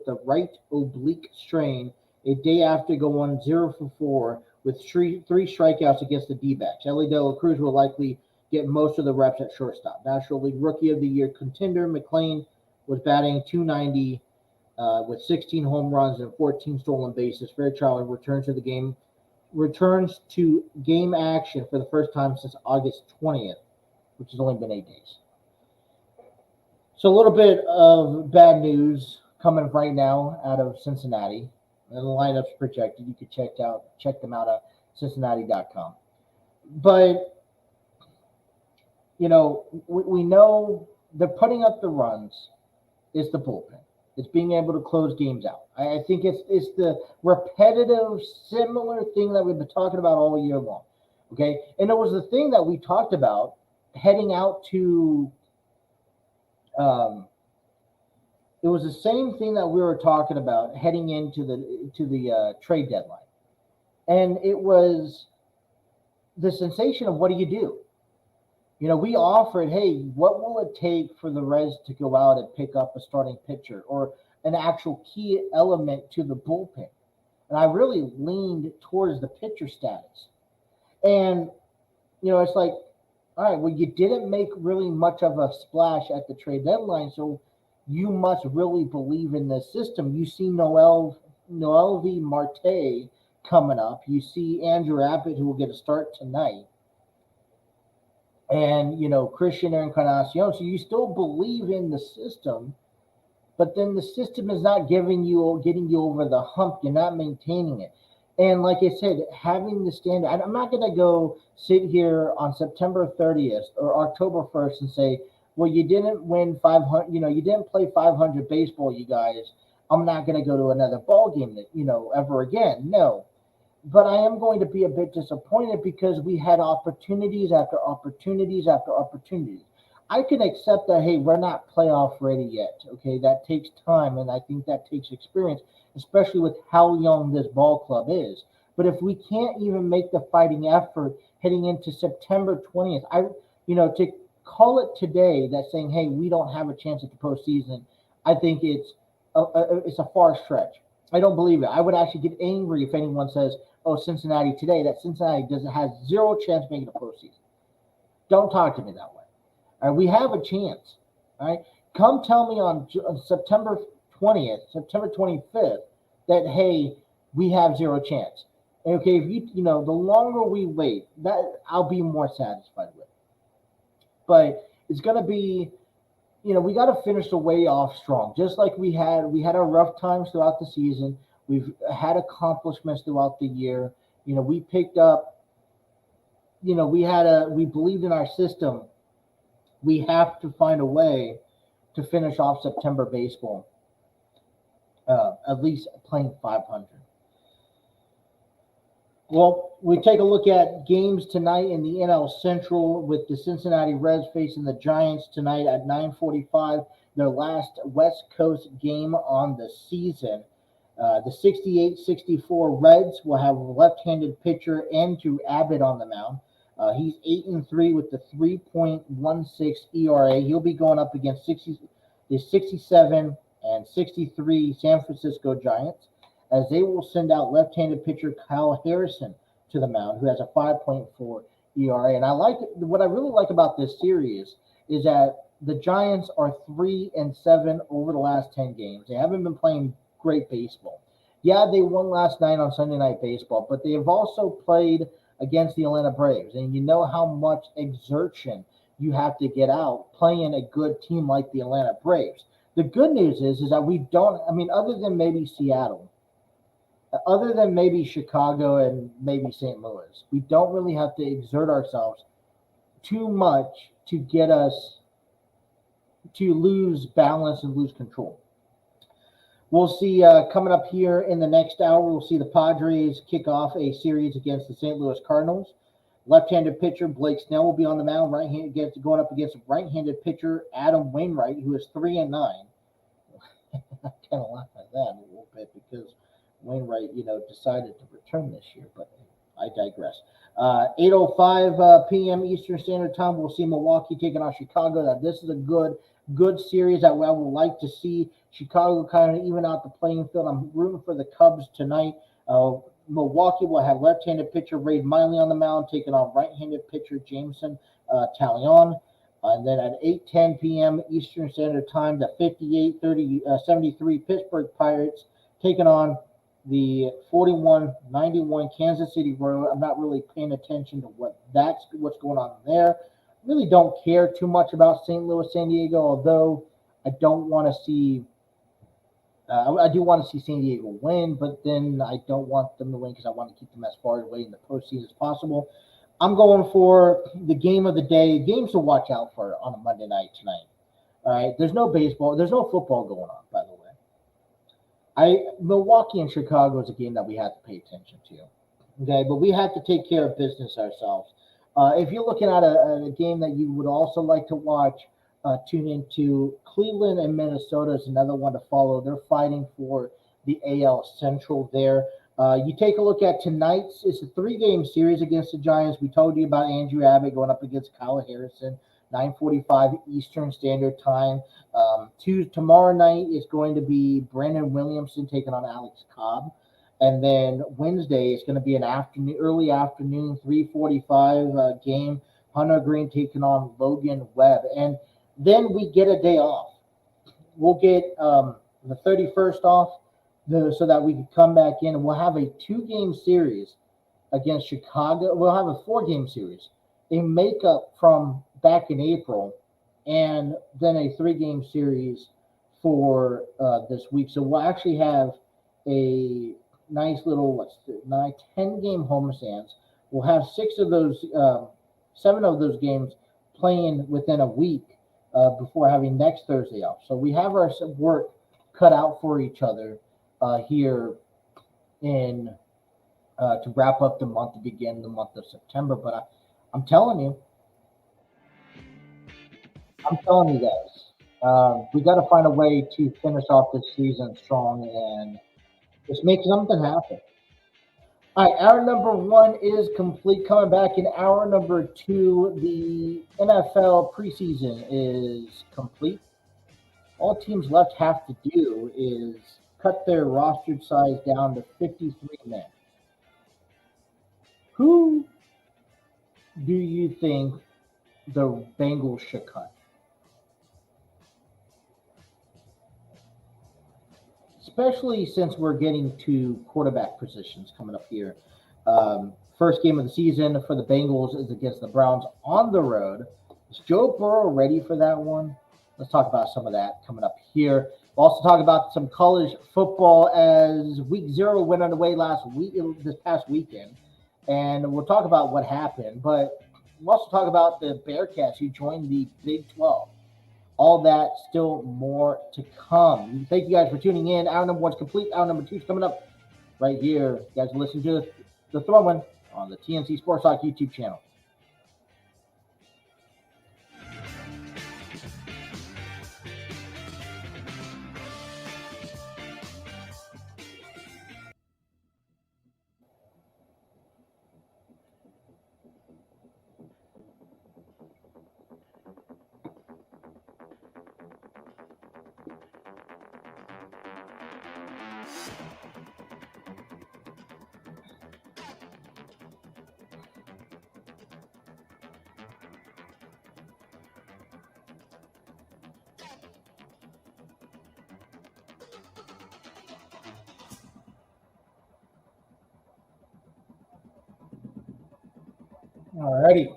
the right oblique strain a day after going 0 for 4 with three strikeouts against the D-backs. Ellie De La Cruz will likely get most of the reps at shortstop. National League Rookie of the Year contender McClain was batting .290 with 16 home runs and 14 stolen bases. Fairchild returns to game action for the first time since August 20th, which has only been 8 days. So a little bit of bad news coming right now out of Cincinnati. And the lineup's projected. You could check them out at Cincinnati.com. But we know they're putting up the runs is the bullpen. It's being able to close games out. I think it's the repetitive, similar thing that we've been talking about all year long. Okay, and it was the thing that we talked about heading out to. It was the same thing that we were talking about heading into the trade deadline, and it was the sensation of what do you do? We offered, hey, what will it take for the Reds to go out and pick up a starting pitcher or an actual key element to the bullpen? And I really leaned towards the pitcher status. And, it's like, all right, well, you didn't make really much of a splash at the trade deadline, so you must really believe in this system. You see Noel V. Marte coming up. You see Andrew Abbott, who will get a start tonight. And, Christian Encarnacion. So you still believe in the system, but then the system is not getting you over the hump. You're not maintaining it. And like I said, having the standard, I'm not going to go sit here on September 30th or October 1st and say, well, you didn't win 500, you didn't play 500 baseball, you guys. I'm not going to go to another ball game, ever again. No. But I am going to be a bit disappointed because we had opportunities after opportunities after opportunities. I can accept that, hey, we're not playoff ready yet. Okay, that takes time, and I think that takes experience, especially with how young this ball club is. But if we can't even make the fighting effort heading into September 20th, to call it today that saying, hey, we don't have a chance at the postseason, I think it's a far stretch. I don't believe it. I would actually get angry if anyone says, oh, Cincinnati today, that Cincinnati has zero chance making the postseason. Don't talk to me that way. All right, we have a chance. All right, come tell me on September 20th, September 25th, that, hey, we have zero chance. Okay, if the longer we wait, that I'll be more satisfied with. But it's going to be, we got to finish the way off strong. Just like we had our rough times throughout the season. We've had accomplishments throughout the year. We picked up, we believed in our system. We have to find a way to finish off September baseball, at least playing 500. Well, we take a look at games tonight in the NL Central with the Cincinnati Reds facing the Giants tonight at 9:45, their last West Coast game on the season. The 68-64 Reds will have left-handed pitcher Andrew Abbott on the mound. He's 8-3 with the 3.16 ERA. He'll be going up against the 67 and 63 San Francisco Giants, as they will send out left-handed pitcher Kyle Harrison to the mound, who has a 5.4 ERA. And what I really like about this series is that the Giants are 3-7 over the last 10 games. They haven't been playing great baseball. Yeah, they won last night on Sunday Night Baseball, but they have also played against the Atlanta Braves. And you know how much exertion you have to get out playing a good team like the Atlanta Braves. The good news is that we don't. I mean, other than maybe Seattle, other than maybe Chicago and maybe St. Louis, we don't really have to exert ourselves too much to get us to lose balance and lose control. We'll see coming up here in the next hour, we'll see the Padres kick off a series against the St. Louis Cardinals. Left-handed pitcher Blake Snell will be on the mound, going up against right-handed pitcher Adam Wainwright, who is 3-9. I kind of laugh at that a little bit because Wainwright, decided to return this year, but I digress. 8:05 p.m. Eastern Standard Time, we'll see Milwaukee taking on Chicago. Now, this is a good series that I would like to see Chicago kind of even out the playing field. I'm rooting for the Cubs tonight. Milwaukee will have left-handed pitcher Ray Miley on the mound, taking on right-handed pitcher Jameson Talion. And then at 8:10 p.m. Eastern Standard Time, the 73 Pittsburgh Pirates taking on the 41-91 Kansas City Royals. I'm not really paying attention to what's going on there. Really don't care too much about St. Louis, San Diego, although I don't want to see I do want to see San Diego win, but then I don't want them to win because I want to keep them as far away in the postseason as possible. I'm going for the game of the day, games to watch out for on a Monday night tonight. All right, there's no baseball, there's no football going on, by the way. Milwaukee and Chicago is a game that we have to pay attention to. Okay, but we have to take care of business ourselves. If you're looking at a game that you would also like to watch, tune into Cleveland and Minnesota is another one to follow. They're fighting for the AL Central there. You take a look at tonight's. It's a 3-game series against the Giants. We told you about Andrew Abbott going up against Kyle Harrison, 9:45 Eastern Standard Time. Tomorrow night is going to be Brandon Williamson taking on Alex Cobb. And then Wednesday is going to be an early afternoon, 3:45 game. Hunter Green taking on Logan Webb. And then we get a day off. We'll get the 31st off so that we can come back in, and we'll have a 2-game series against Chicago. We'll have a 4-game series, a makeup from back in April, and then a 3-game series for this week. So we'll actually have a nice little 10-game homestands. We'll have 7 of those games playing within a week before having next Thursday off. So we have our work cut out for each other here in to wrap up the month, to begin the month of September. But I'm telling you guys, we got to find a way to finish off this season strong and just make something happen. All right, hour number 1 is complete. Coming back in hour number 2, the NFL preseason is complete. All teams left have to do is cut their roster size down to 53 men. Who do you think the Bengals should cut? Especially since we're getting to quarterback positions coming up here. First game of the season for the Bengals is against the Browns on the road. Is Joe Burrow ready for that one? Let's talk about some of that coming up here. We'll also talk about some college football as Week 0 went underway this past weekend. And we'll talk about what happened. But we'll also talk about the Bearcats who joined the Big 12. All that, still more to come. Thank you guys for tuning in. Hour number 1's complete. Hour number 2's coming up right here. You guys are listening to the Throw-In on the TNC Sports Talk YouTube channel. All righty.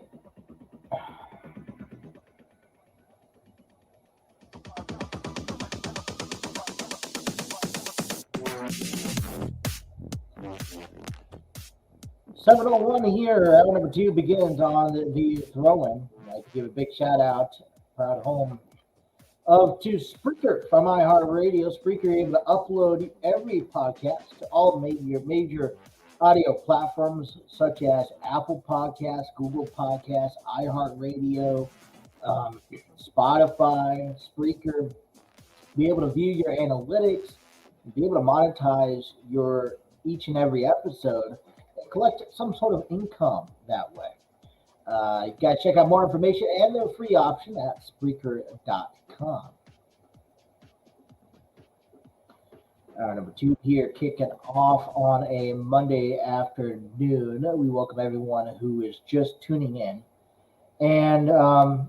7:01 here. Hour number 2 begins on the throw-in. I'd like to give a big shout out, proud home to Spreaker from iHeartRadio. Spreaker able to upload every podcast to all major audio platforms such as Apple Podcasts, Google Podcasts, iHeartRadio, Spotify, Spreaker. Be able to view your analytics, be able to monetize your each and every episode, and collect some sort of income that way. You got to check out more information and their free option at Spreaker.com. Number 2 here, kicking off on a Monday afternoon. We welcome everyone who is just tuning in. And,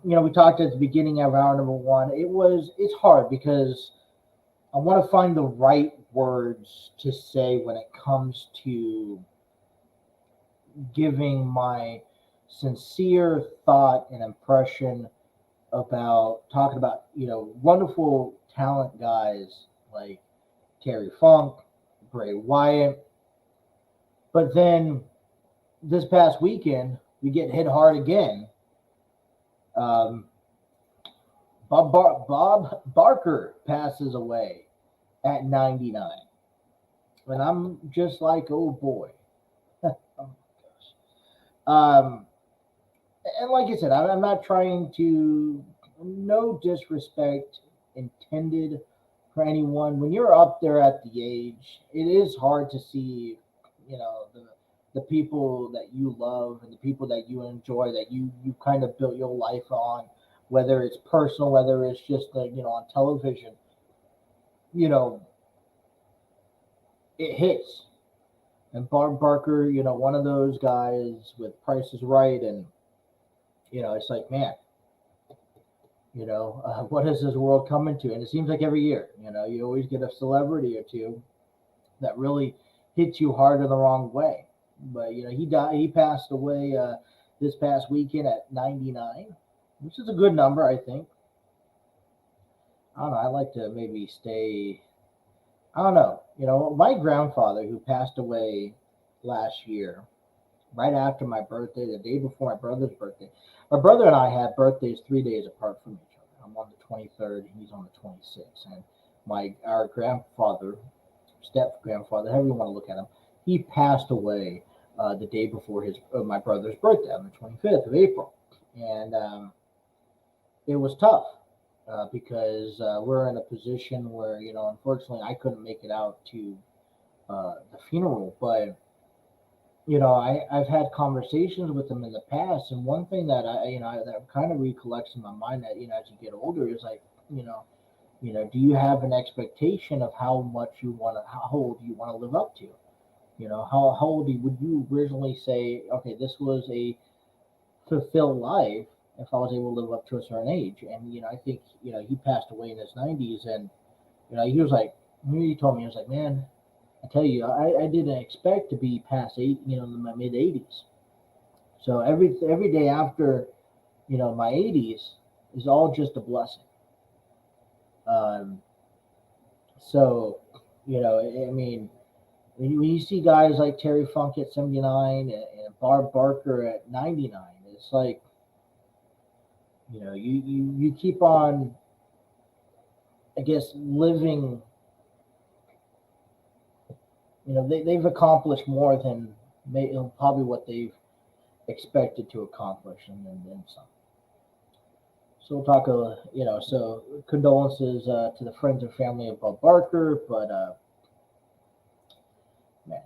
we talked at the beginning of hour number 1. It's hard because I want to find the right words to say when it comes to giving my sincere thought and impression about talking about, wonderful talent guys like Terry Funk, Bray Wyatt. But then this past weekend, we get hit hard again. Bob Barker passes away at 99. And I'm just like, oh boy. Oh my gosh. And like I said, I'm not trying to, no disrespect intended for anyone. When you're up there at the age, it is hard to see, the people that you love and the people that you enjoy, that you kind of built your life on, whether it's personal, whether it's just, on television, it hits. And Bob Barker, one of those guys with Price is Right. And, it's like, man, what is this world coming to? And it seems like every year, you always get a celebrity or two that really hits you hard in the wrong way. But, he passed away this past weekend at 99, which is a good number, I think. I don't know. I'd like to maybe stay, I don't know. My grandfather, who passed away last year, right after my birthday, the day before my brother's birthday. My brother and I had birthdays 3 days apart from each other. I'm on the 23rd, and he's on the 26th. And our grandfather, step-grandfather, however you want to look at him, he passed away the day before my brother's birthday on the 25th of April. And it was tough because we're in a position where, unfortunately, I couldn't make it out to the funeral. But, I've had conversations with him in the past. And one thing that that kind of recollects in my mind that, as you get older is like, do you have an expectation of how old you want to live up to? How old would you originally say, okay, this was a fulfilled life if I was able to live up to a certain age? And, I think, he passed away in his 90s. And, he was like, he told me, he was like, man, I tell you, I didn't expect to be past in my mid 80s. So every day after, my 80s is all just a blessing. So, I mean, when you see guys like Terry Funk at 79 and Bob Barker at 99, it's like, you keep on, I guess, living. They've accomplished more than probably what they've expected to accomplish, and then some. So we'll talk, so condolences to the friends and family of Bob Barker, but man,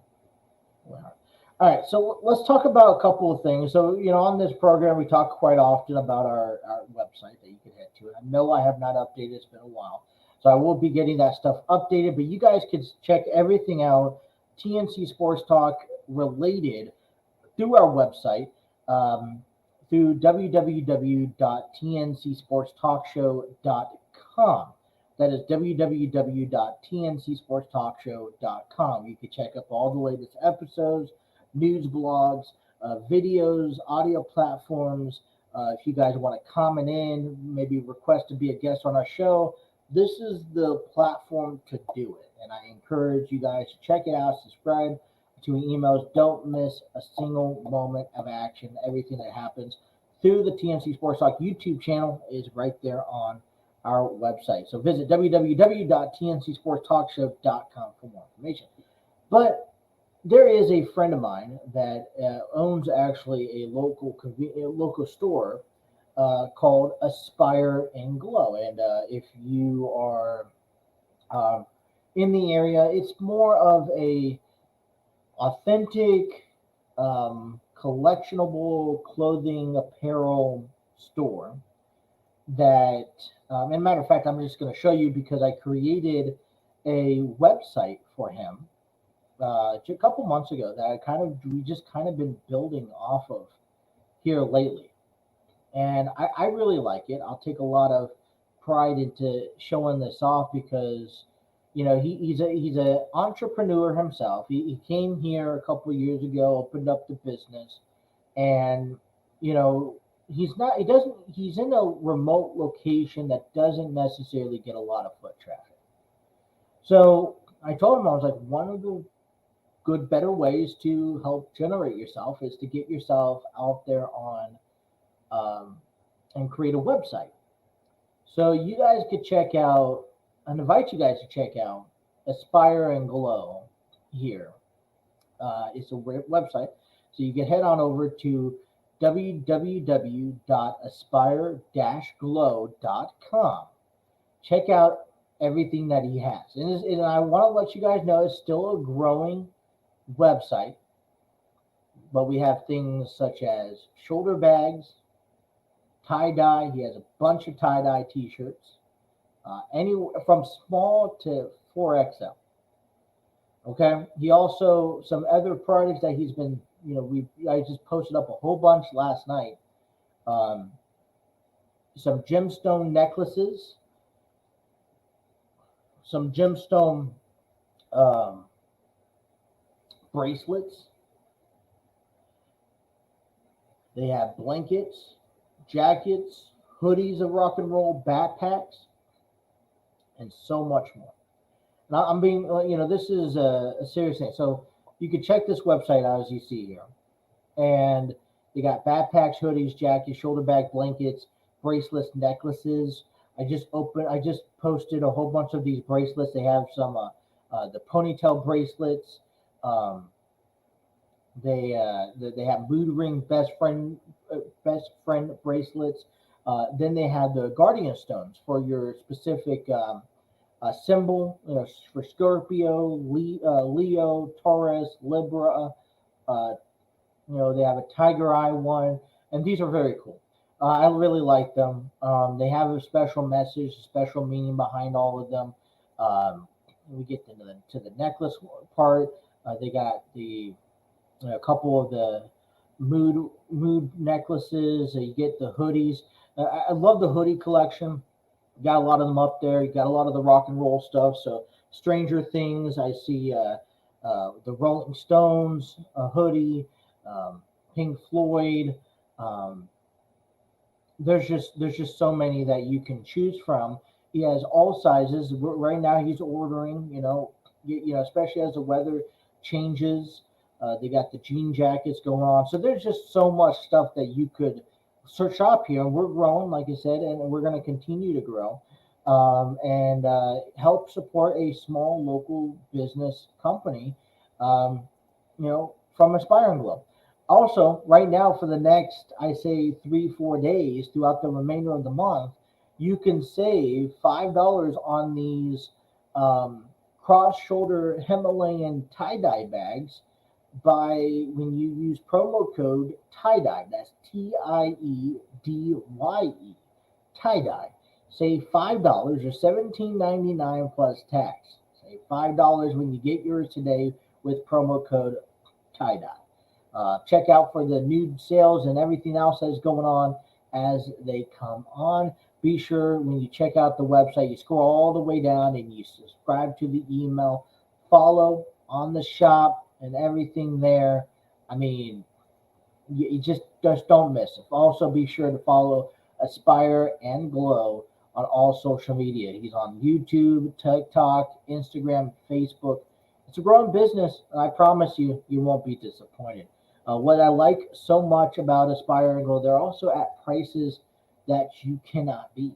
wow. All right, so let's talk about a couple of things. So, on this program, we talk quite often about our website that you can head to. I know I have not updated. It's been a while. So I will be getting that stuff updated, but you guys can check everything out, TNC Sports Talk related, through our website, through www.tncsportstalkshow.com. That is www.tncsportstalkshow.com. You can check up all the latest episodes, news blogs, videos, audio platforms. If you guys want to comment in, maybe request to be a guest on our show, this is the platform to do it. And I encourage you guys to check it out, subscribe. I to emails. Don't miss a single moment of action. Everything that happens through the TNC Sports Talk YouTube channel is right there on our website. So visit www.tncsportstalkshow.com for more information. But there is a friend of mine that owns actually a local store called Aspire and Glow. And if you are in the area, it's more of a authentic collectionable clothing apparel store that and a matter of fact, I'm just going to show you because I created a website for him a couple months ago that we just kind of been building off of here lately. And I really like it. I'll take a lot of pride into showing this off because, you know, he's an entrepreneur himself. He came here a couple of years ago, opened up the business, and, you know, he's in a remote location that doesn't necessarily get a lot of foot traffic. So I told him, I was like, one of the better ways to help generate yourself is to get yourself out there on and create a website. So you guys could check out, and invite you guys to check out Aspire and Glow here. It's a website. So you can head on over to www.aspire-glow.com. Check out everything that he has. And I want to let you guys know it's still a growing website, but we have things such as shoulder bags, tie-dye. He has a bunch of tie-dye t-shirts, anywhere from small to 4XL. Okay. He also, some other products that he's been, you know, I just posted up a whole bunch last night. Some gemstone necklaces, some gemstone bracelets. They have blankets, jackets, hoodies of rock and roll, backpacks, and so much more. Now, I'm being, you know, this is a serious thing. So you can check this website out as you see here. And they got backpacks, hoodies, jackets, shoulder bag, blankets, bracelets, necklaces. I just posted a whole bunch of these bracelets. They have some, the ponytail bracelets. They have mood ring, best friend bracelets. Then they have the guardian stones for your specific symbol, you know, for Scorpio, Leo, Taurus, Libra. You know, they have a tiger eye one, and these are very cool. I really like them. They have a special message, a special meaning behind all of them. We get to the necklace part. They got a couple of the mood necklaces. You get the hoodies. I love the hoodie collection. Got a lot of them up there. You got a lot of the rock and roll stuff. So Stranger Things. I see the Rolling Stones, a hoodie, Pink Floyd. There's just so many that you can choose from. He has all sizes. Right now he's ordering. You know, especially as the weather changes. They got the jean jackets going on. So there's just so much stuff that you could search up here. And we're growing, like I said, and we're going to continue to grow and help support a small local business company, you know, from Aspire and Glow. Also, right now for the next, I say 3-4 days throughout the remainder of the month, you can save $5 on these cross-shoulder Himalayan tie-dye bags when you use promo code tie-dye. That's TIEDYE, tie-dye. Save $5 or $17.99 plus tax. Save $5 when you get yours today with promo code tie-dye. Check out for the new sales and everything else that's going on as they come on. Be sure when you check out the website, you scroll all the way down and you subscribe to the email, follow on the shop and everything there. I mean, you just don't miss it. Also, be sure to follow Aspire and Glow on all social media. He's on YouTube, TikTok, Instagram, Facebook. It's a growing business, and I promise you, you won't be disappointed. What I like so much about Aspire and Glow, they're also at prices that you cannot beat.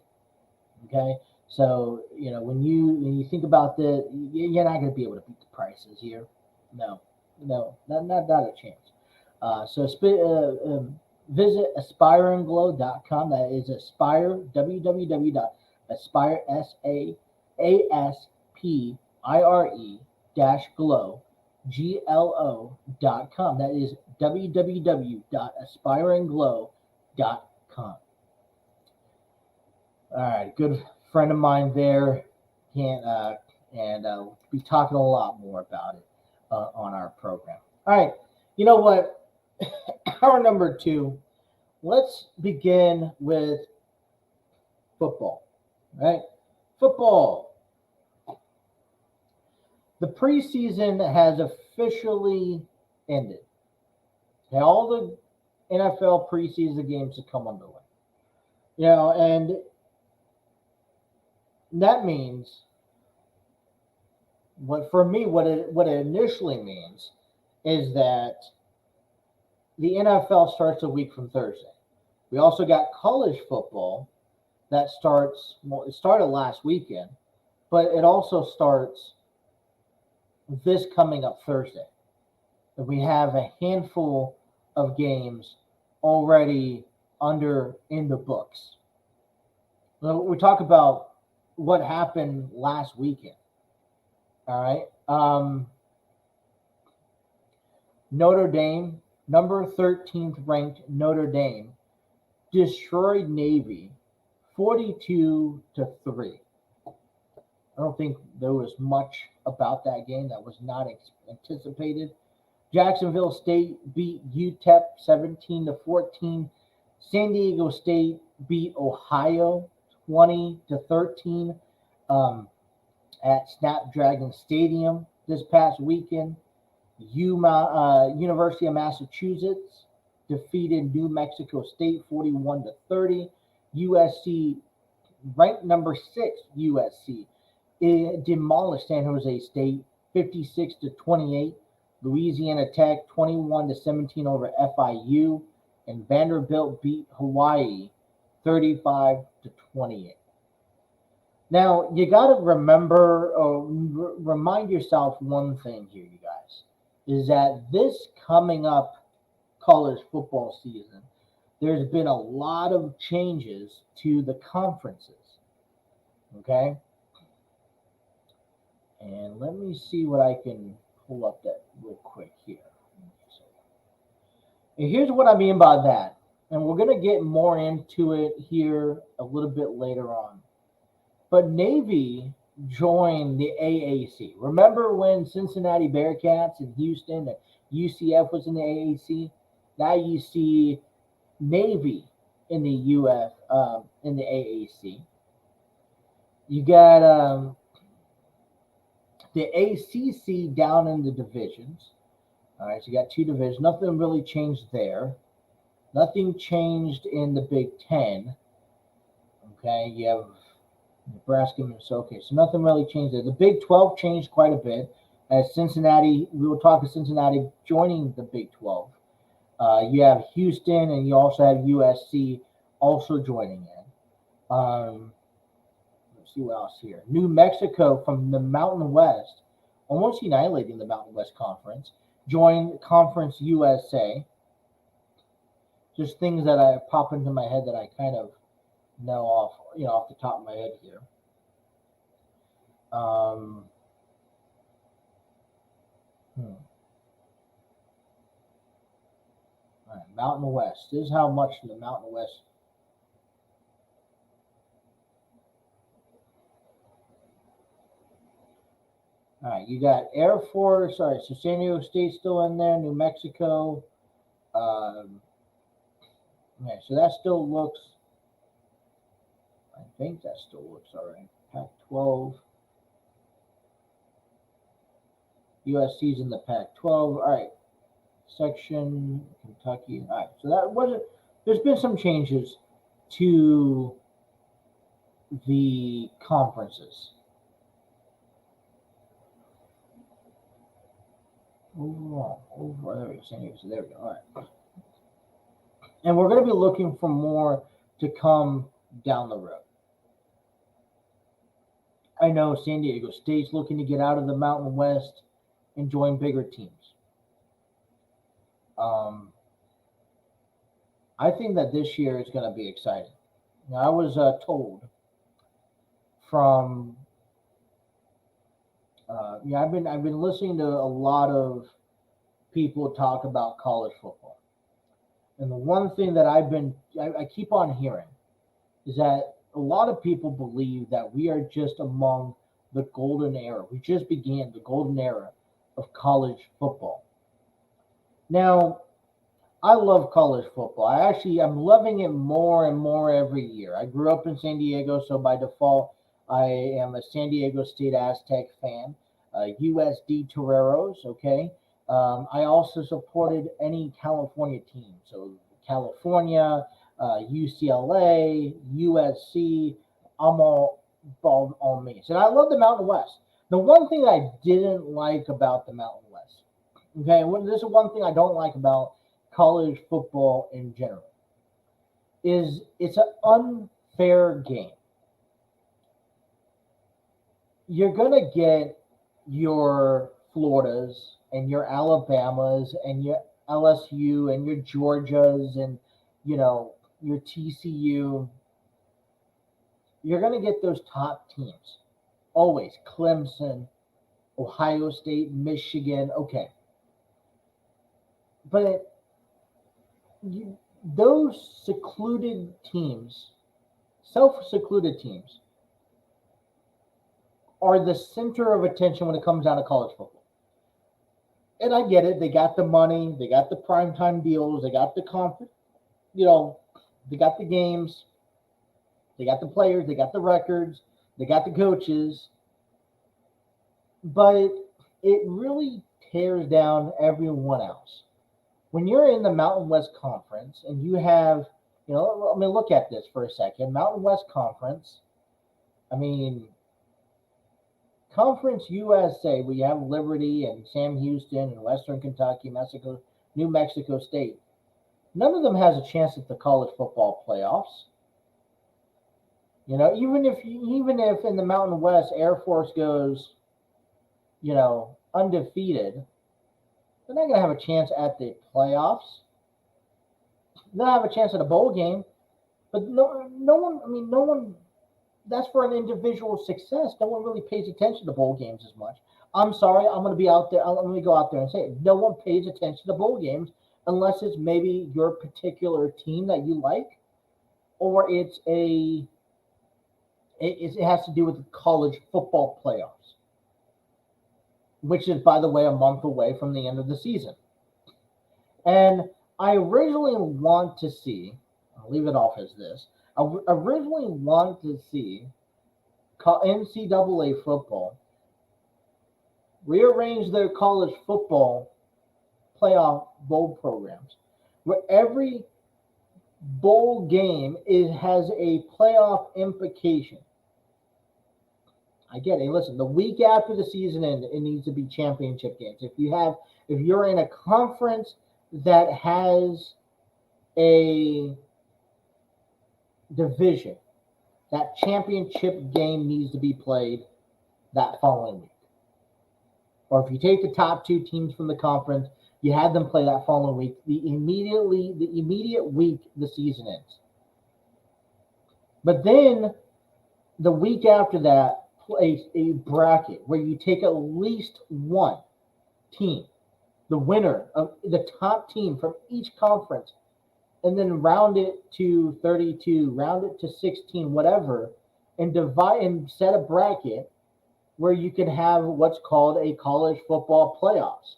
Okay, so when you think about you're not going to be able to beat the prices here. No, not a chance. Visit aspireandglow.com. That is Aspire, www.aspire, SASPIRE glow.com. That is www.aspireandglow.com. All right, good friend of mine there. Can't we'll be talking a lot more about it on our program. All right, you know what? Hour number 2. Let's begin with football. Right, football. The preseason has officially ended. Okay, all the NFL preseason games have come underway. And that means what it initially means is that the NFL starts a week from Thursday. We also got college football that starts. Well, it started last weekend, but it also starts this coming up Thursday. And we have a handful of games already in the books. So we talk about what happened last weekend. All right. Notre Dame, number 13th ranked Notre Dame, destroyed Navy 42-3. I don't think there was much about that game that was not anticipated. Jacksonville State beat UTEP 17-14. San Diego State beat Ohio 20-13 at Snapdragon Stadium this past weekend. University of Massachusetts defeated New Mexico State 41-30. USC, ranked number 6 USC, demolished San Jose State 56-28. Louisiana Tech 21-17 over FIU, and Vanderbilt beat Hawaii 35-28. Now you got to remind yourself one thing here, you guys, is that this coming up college football season, there's been a lot of changes to the conferences. Okay, and let me see what I can pull up that real quick here. And here's what I mean by that. And we're going to get more into it here a little bit later on. But Navy joined the AAC. Remember when Cincinnati Bearcats in Houston and UCF was in the AAC? Now you see Navy in the in the AAC. You got the ACC down in the divisions. All right, so you got 2 divisions. Nothing really changed there. Nothing changed in the Big Ten. Okay, you have Nebraska, Minnesota. Okay, so nothing really changed there. The Big 12 changed quite a bit as Cincinnati, we will talk to Cincinnati joining the Big 12. You have Houston, and you also have USC also joining in. Let's see what else here. New Mexico from the Mountain West, almost annihilating the Mountain West Conference, joined Conference USA. Just things that pop into my head that I kind of know off the top of my head here. All right, Mountain West. This is how much the Mountain West. All right, you got Air Force. All right, so San Diego State's still in there. New Mexico. Okay, so that still looks. I think that still looks all right. Pac-12. USC's in the Pac-12. All right. Section Kentucky. All right. So that wasn't. There's been some changes to the conferences. overall, there we go. San Diego. So there we go. All right. And we're going to be looking for more to come down the road. I know San Diego State's looking to get out of the Mountain West and join bigger teams. I think that this year is going to be exciting. Now, I was told from I've been listening to a lot of people talk about college football, and the one thing that I keep on hearing is that a lot of people believe that we are just among the golden era. We just began the golden era of college football. Now, I love college football. I'm loving it more and more every year. I grew up in San Diego, so by default, I am a San Diego State Aztec fan. USD Toreros, okay? I also supported any California team. So California, UCLA, USC, I'm all me. And I love the Mountain West. The one thing that I didn't like about the Mountain West, okay, this is one thing I don't like about college football in general, is it's an unfair game. You're going to get your Floridas and your Alabamas and your LSU and your Georgias and, your TCU. You're going to get those top teams. Always. Clemson, Ohio State, Michigan. Okay. But those secluded teams, self-secluded teams, are the center of attention when it comes down to college football. And I get it. They got the money. They got the primetime deals. They got the they got the games. They got the players. They got the records. They got the coaches. But it really tears down everyone else. When you're in the Mountain West Conference and you have, look at this for a second. Mountain West Conference, Conference USA, where you have Liberty and Sam Houston and Western Kentucky, New Mexico State. None of them has a chance at the college football playoffs. Even if in the Mountain West Air Force goes, undefeated, they're not going to have a chance at the playoffs. They'll have a chance at a bowl game, but no one. That's for an individual success. No one really pays attention to bowl games as much. I'm sorry, I'm going to be out there. I'm going to go out there and say it. No one pays attention to bowl games unless it's maybe your particular team that you like, or it has to do with the college football playoffs, which is, by the way, a month away from the end of the season. And I originally want to see, I'll leave it off as this, I originally want to see NCAA football rearrange their college football playoff bowl programs, where every bowl game has a playoff implication. I get it. Listen, the week after the season ends, it needs to be championship games. If you're in a conference that has a division, that championship game needs to be played that following week. Or if you take the top two teams from the conference, you have them play that following week. The immediate week the season ends. But then the week after that, play a bracket where you take at least one team, the winner of the top team from each conference, and then round it to 32, round it to 16, whatever, and divide and set a bracket where you can have what's called a college football playoffs.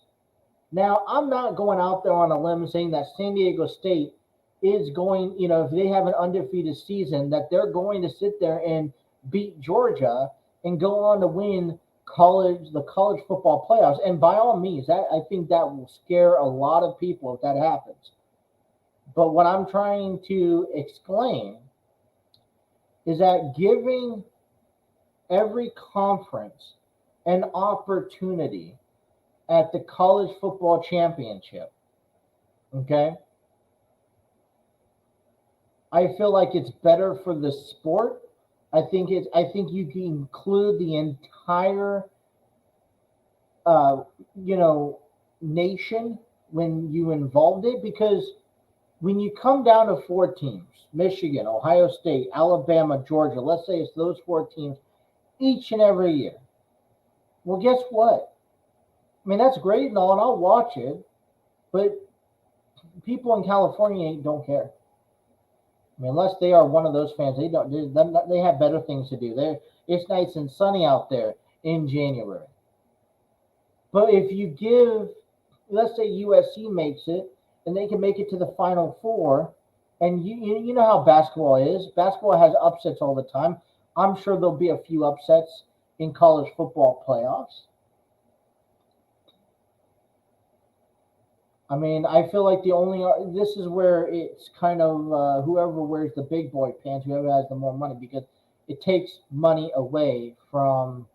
Now, I'm not going out there on a limb saying that San Diego State is going, if they have an undefeated season, that they're going to sit there and beat Georgia and go on to win the college football playoffs. And by all means, I think that will scare a lot of people if that happens. But what I'm trying to explain is that giving every conference an opportunity at the college football championship, okay, I feel like it's better for the sport. I think you can include the entire nation when you involved it, because when you come down to 4 teams, Michigan, Ohio State, Alabama, Georgia, let's say it's those 4 teams each and every year. Well, guess what? I mean, that's great and all, and I'll watch it, but people in California don't care. I mean, unless they are one of those fans, they have better things to do. It's nice and sunny out there in January. But if you give, let's say USC makes it, and they can make it to the Final Four, and you know how basketball is. Basketball has upsets all the time. I'm sure there'll be a few upsets in college football playoffs. I mean, I feel like this is where it's kind of whoever wears the big boy pants, whoever has the more money, because it takes money away from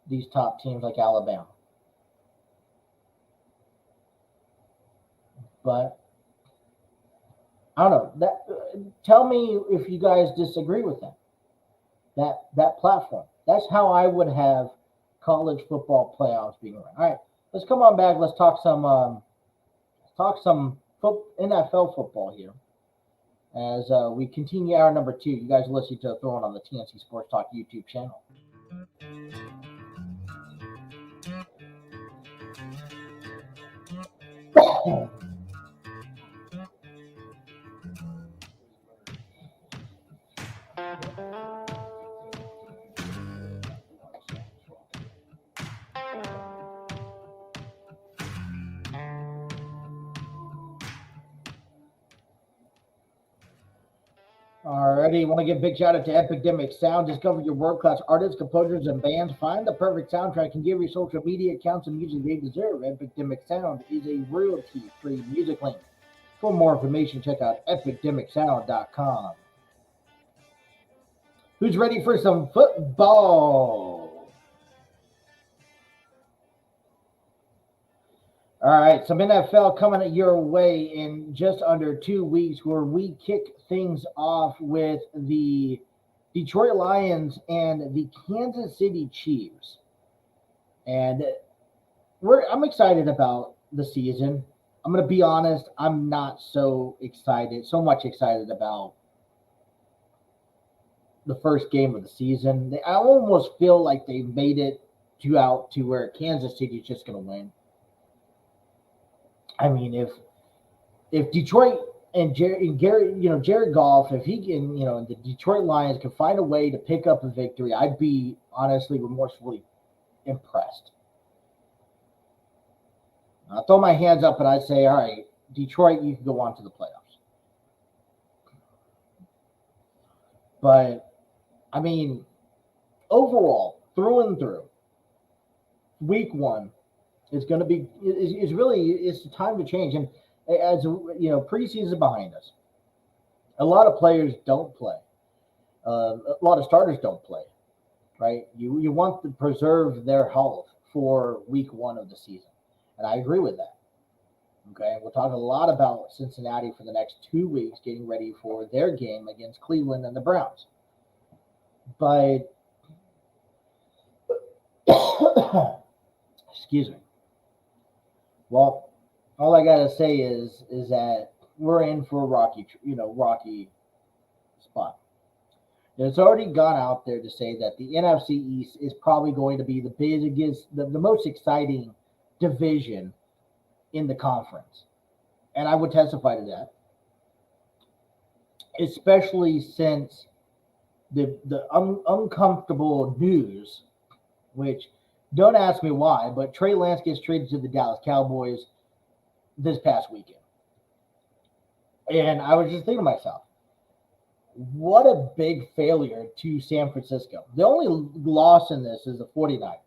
these top teams like Alabama. But I don't know. Tell me if you guys disagree with that platform. That's how I would have college football playoffs being run. All right. Let's come on back. Let's talk some NFL football here as we continue hour number 2. You guys are listening to Throwing on the TNC Sports Talk YouTube channel. Alrighty, want to give a big shout out to Epidemic Sound. Discover your world-class artists, composers, and bands. Find the perfect soundtrack and give your social media accounts the music they deserve. Epidemic Sound is a royalty-free music link. For more information, check out epidemicsound.com. Who's ready for some football? All right, some NFL coming your way in just under 2 weeks, where we kick things off with the Detroit Lions and the Kansas City Chiefs. And I'm excited about the season. I'm going to be honest, I'm not so much excited about the first game of the season. I almost feel like they made it to where Kansas City is just going to win. I mean, if Detroit and Jared Goff, if he can, the Detroit Lions can find a way to pick up a victory, I'd be honestly remorsefully impressed. I'll throw my hands up and I'd say, all right, Detroit, you can go on to the playoffs. But, I mean, overall, through and through, week 1, it's going to be. It's the time to change, and as preseason is behind us. A lot of players don't play. A lot of starters don't play. Right? You want to preserve their health for week 1 of the season, and I agree with that. Okay, we'll talk a lot about Cincinnati for the next 2 weeks, getting ready for their game against Cleveland and the Browns. But excuse me. Well, all I gotta say is that we're in for a rocky spot. It's already gone out there to say that the NFC East is probably going to be the biggest, the most exciting division in the conference, and I would testify to that, especially since the uncomfortable news, which. Don't ask me why, but Trey Lance gets traded to the Dallas Cowboys this past weekend. And I was just thinking to myself, what a big failure to San Francisco. The only loss in this is the 49ers.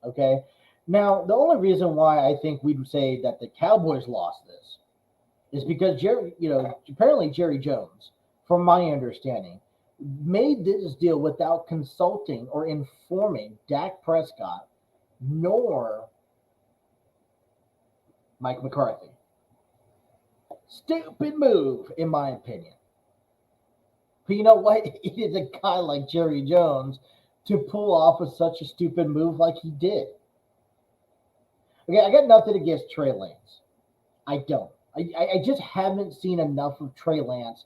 Okay? Now, the only reason why I think we'd say that the Cowboys lost this is because apparently Jerry Jones, from my understanding, made this deal without consulting or informing Dak Prescott nor Mike McCarthy. Stupid move, in my opinion. But you know what? It is a guy like Jerry Jones to pull off such a stupid move like he did. Okay, I got nothing against Trey Lance. I don't. I just haven't seen enough of Trey Lance,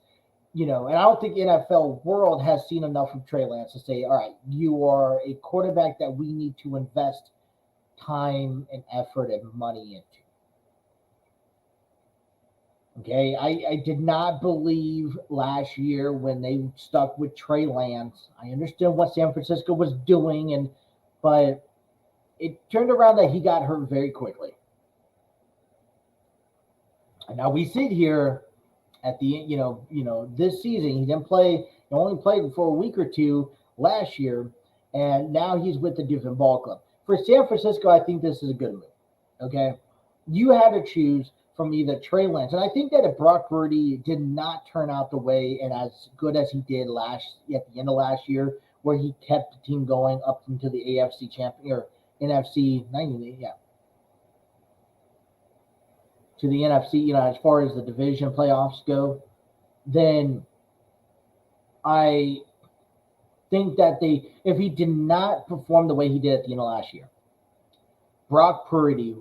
and I don't think NFL world has seen enough of Trey Lance to say, all right, you are a quarterback that we need to invest time and effort and money into. Okay, I did not believe last year when they stuck with Trey Lance. I understood what San Francisco was doing, but it turned around that he got hurt very quickly. And now we sit here at the this season. He didn't play. He only played for a week or two last year, and now he's with a different ball club. For San Francisco, I think this is a good move. Okay, you had to choose from either Trey Lance, and I think that if Brock Purdy did not turn out the way and as good as he did at the end of last year, where he kept the team going up into the AFC champion or NFC, to the NFC, as far as the division playoffs go, then I think that if he did not perform the way he did at the end of last year, Brock Purdy,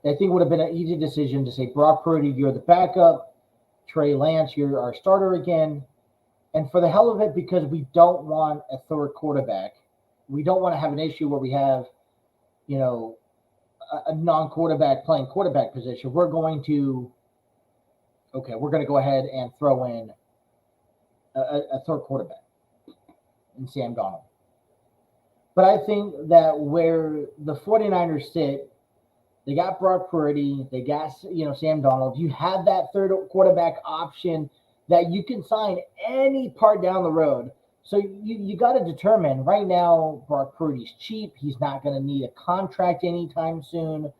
I think it would have been an easy decision to say, Brock Purdy, you're the backup. Trey Lance, you're our starter again. And for the hell of it, because we don't want a third quarterback, we don't want to have an issue where we have, a non-quarterback playing quarterback position. We're going to go ahead and throw in a third quarterback in Sam Darnold. But I think that where the 49ers sit, they got Brock Purdy, they got Sam Darnold. You have that third quarterback option that you can sign any part down the road. So you got to determine right now. Brock Purdy's cheap. He's not going to need a contract anytime soon.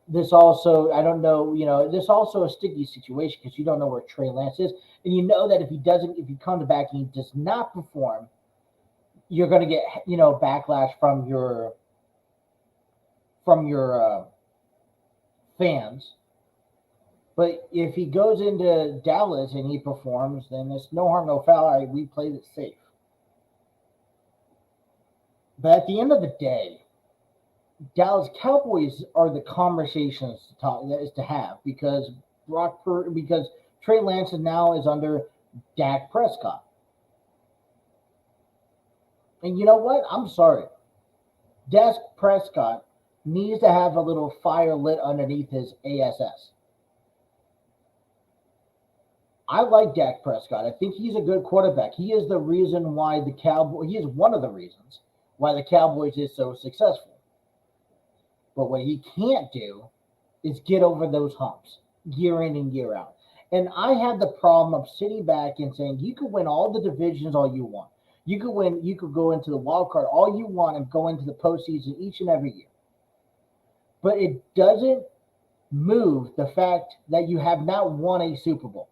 This also, I don't know. This also a sticky situation because you don't know where Trey Lance is, and you know that if he comes back and he does not perform, you're going to get backlash from your fans. But if he goes into Dallas and he performs, then it's no harm, no foul. All right, we played it safe. But at the end of the day, Dallas Cowboys are the conversations to have because Trey Lance now is under Dak Prescott. And you know what? I'm sorry. Dak Prescott needs to have a little fire lit underneath his ASS. I like Dak Prescott. I think he's a good quarterback. He is the reason why he is one of the reasons why the Cowboys is so successful. But what he can't do is get over those humps year in and year out. And I have the problem of sitting back and saying, you could win all the divisions all you want. You could go into the wild card all you want and go into the postseason each and every year. But it doesn't move the fact that you have not won a Super Bowl.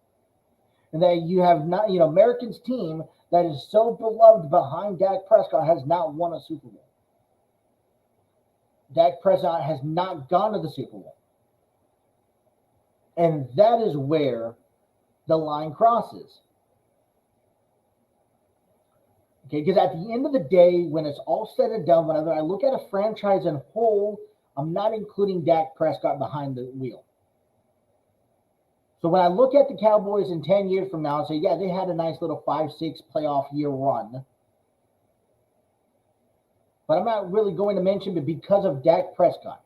And that you have not, Americans' team that is so beloved behind Dak Prescott has not won a Super Bowl. Dak Prescott has not gone to the Super Bowl. And that is where the line crosses. Okay, because at the end of the day, when it's all said and done, whenever I look at a franchise in whole, I'm not including Dak Prescott behind the wheel. So when I look at the Cowboys in 10 years from now and say, yeah, they had a nice little 5-6 playoff year run. But I'm not really going to mention it because of Dak Prescott.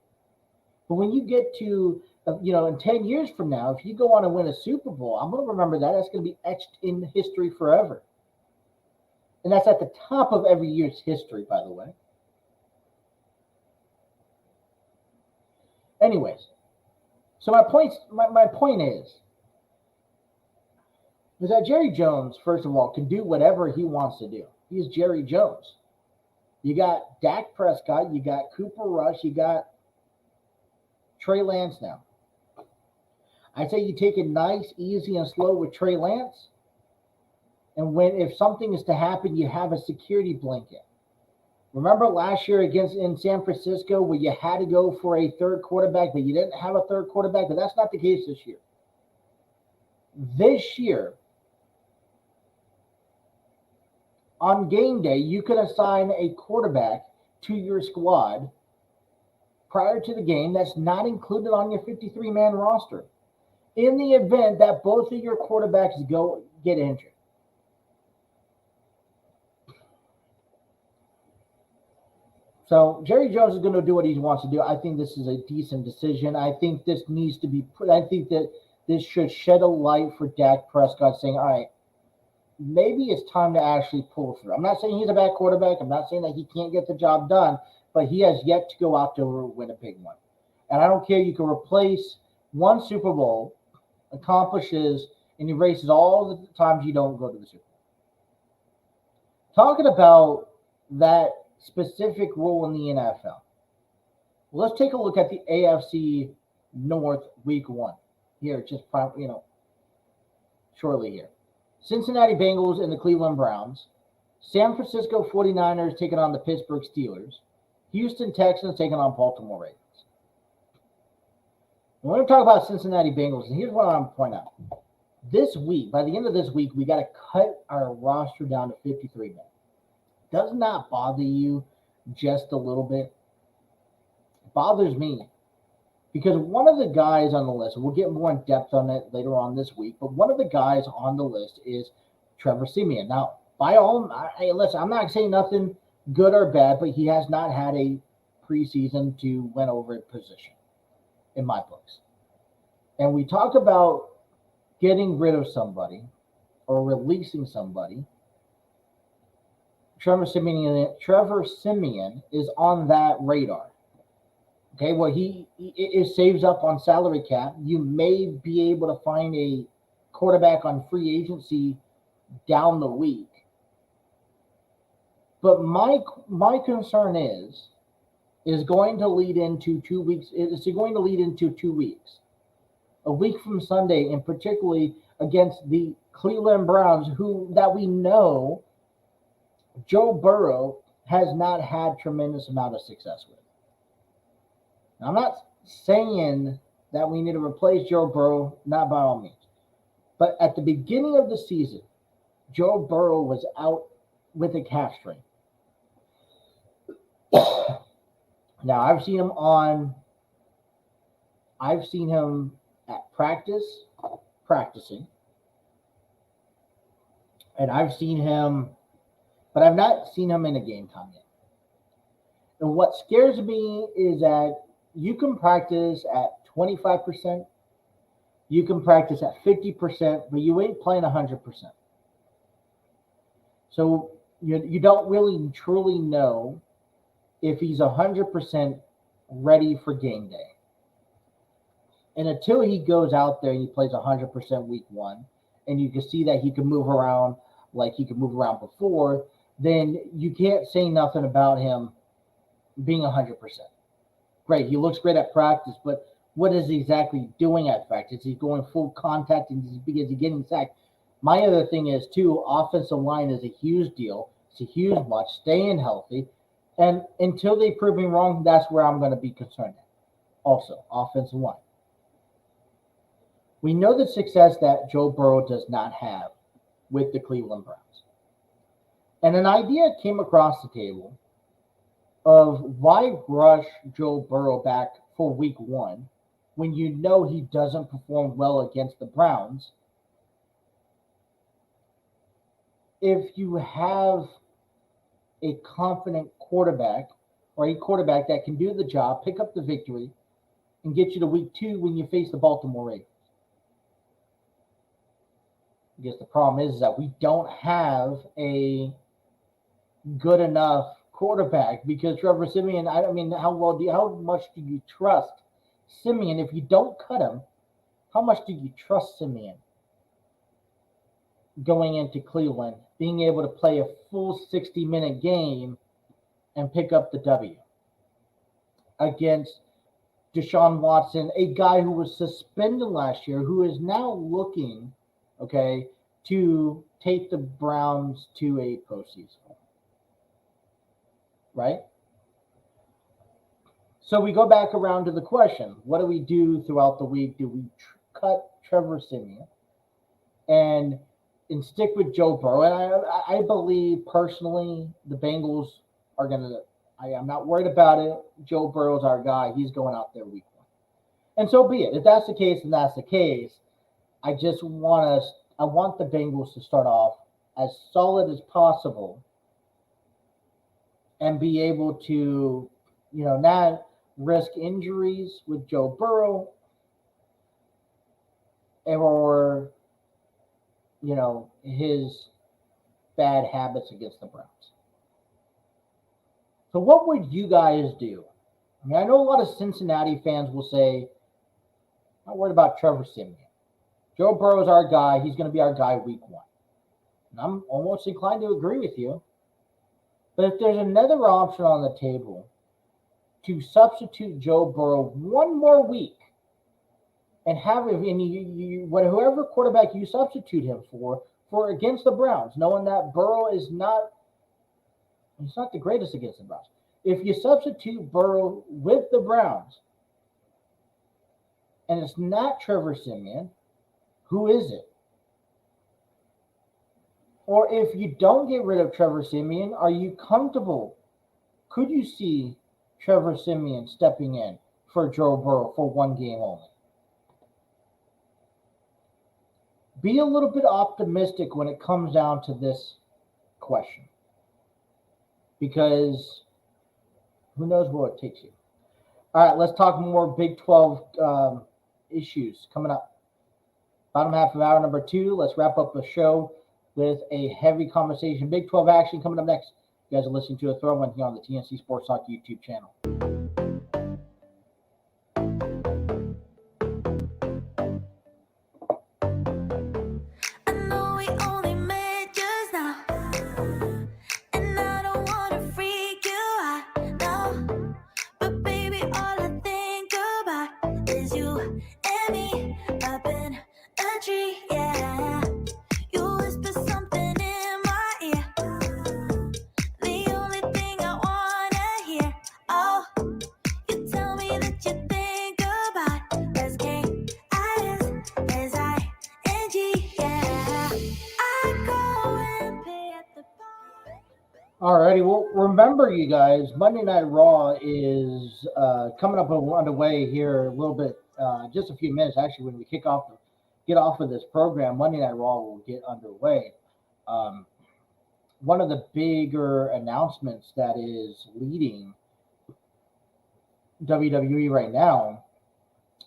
But when you get to, in 10 years from now, if you go on and win a Super Bowl, I'm going to remember that. That's going to be etched in history forever. And that's at the top of every year's history, by the way. Anyways, so my point is that Jerry Jones, first of all, can do whatever he wants to do. He's Jerry Jones. You got Dak Prescott, you got Cooper Rush, you got Trey Lance now. I say you take it nice, easy, and slow with Trey Lance. And if something is to happen, you have a security blanket. Remember last year in San Francisco where you had to go for a third quarterback, but you didn't have a third quarterback? But that's not the case this year. This year, on game day, you could assign a quarterback to your squad prior to the game that's not included on your 53-man roster in the event that both of your quarterbacks get injured. So Jerry Jones is going to do what he wants to do. I think this is a decent decision. I think this needs to be put. I think that this should shed a light for Dak Prescott saying, all right, maybe it's time to actually pull through. I'm not saying he's a bad quarterback. I'm not saying that he can't get the job done, but he has yet to go out to win a big one. And I don't care. You can replace one Super Bowl, accomplishes, and erases all the times you don't go to the Super Bowl. Talking about that specific role in the NFL. Let's take a look at the AFC North Week 1 here, shortly here. Cincinnati Bengals and the Cleveland Browns. San Francisco 49ers taking on the Pittsburgh Steelers. Houston Texans taking on Baltimore Ravens. And when we talk about Cincinnati Bengals, and here's what I'm going to point out. This week, by the end of this week, we got to cut our roster down to 53 men. Does not bother you just a little bit? It bothers me. Because one of the guys on the list, we'll get more in depth on it later on this week, but one of the guys on the list is Trevor Siemian. Now, listen, I'm not saying nothing good or bad, but he has not had a preseason to win over a position in my books. And we talk about getting rid of somebody or releasing somebody. Trevor Siemian is on that radar. Okay, well, it saves up on salary cap. You may be able to find a quarterback on free agency down the week. But my concern is going to lead into 2 weeks. It's going to lead into 2 weeks. A week from Sunday, and particularly against the Cleveland Browns, that we know Joe Burrow has not had tremendous amount of success with. Now, I'm not saying that we need to replace Joe Burrow, not by all means. But at the beginning of the season, Joe Burrow was out with a calf strain. Now, I've seen him at practicing. And I've seen him, but I've not seen him in a game time yet. And what scares me is that you can practice at 25%, you can practice at 50%, but you ain't playing 100%. So you don't really truly know if he's 100% ready for game day. And until he goes out there and he plays 100% week 1, and you can see that he can move around like he could move around before, then you can't say nothing about him being 100%. Great, he looks great at practice, but what is he exactly doing at practice? Is he going full contact and is he getting sacked? My other thing is, too, offensive line is a huge deal. It's a huge much, staying healthy. And until they prove me wrong, that's where I'm going to be concerned at. Also, offensive line. We know the success that Joe Burrow does not have with the Cleveland Browns. And an idea came across the table of why rush Joe Burrow back for week 1 when you know he doesn't perform well against the Browns. If you have a confident quarterback or a quarterback that can do the job, pick up the victory, and get you to week 2 when you face the Baltimore Ravens. I guess the problem is that we don't have a good enough quarterback because Trevor Siemian, how much do you trust Siemian? If you don't cut him, how much do you trust Siemian going into Cleveland, being able to play a full 60-minute game and pick up the W against Deshaun Watson, a guy who was suspended last year, who is now looking, to take the Browns to a postseason? right? So we go back around to the question, what do we do throughout the week? Do we cut Trevor Siemian and stick with Joe Burrow? And I believe personally the Bengals are going to, I'm not worried about it. Joe Burrow's our guy. He's going out there week 1. And so be it. If that's the case, then that's the case. I want the Bengals to start off as solid as possible and be able to, not risk injuries with Joe Burrow or, his bad habits against the Browns. So what would you guys do? I mean, I know a lot of Cincinnati fans will say, not worried about Trevor Siemian. Joe Burrow's our guy. He's going to be our guy week 1. And I'm almost inclined to agree with you. But if there's another option on the table to substitute Joe Burrow one more week and have him, whoever quarterback you substitute him for against the Browns, knowing that Burrow is not the greatest against the Browns. If you substitute Burrow with the Browns and it's not Trevor Siemian, who is it? Or if you don't get rid of Trevor Siemian, are you comfortable? Could you see Trevor Siemian stepping in for Joe Burrow for one game only? Be a little bit optimistic when it comes down to this question, because who knows where it takes you. All right, let's talk more Big 12 issues coming up. Bottom half of hour number 2. Let's wrap up the show with a heavy conversation. Big 12 action coming up next. You guys are listening to a throw-in here on the TNC Sports Talk YouTube channel. Alrighty, well, remember, you guys, Monday Night Raw is coming up underway here a little bit, just a few minutes. Actually, when we get off of this program, Monday Night Raw will get underway. One of the bigger announcements that is leading WWE right now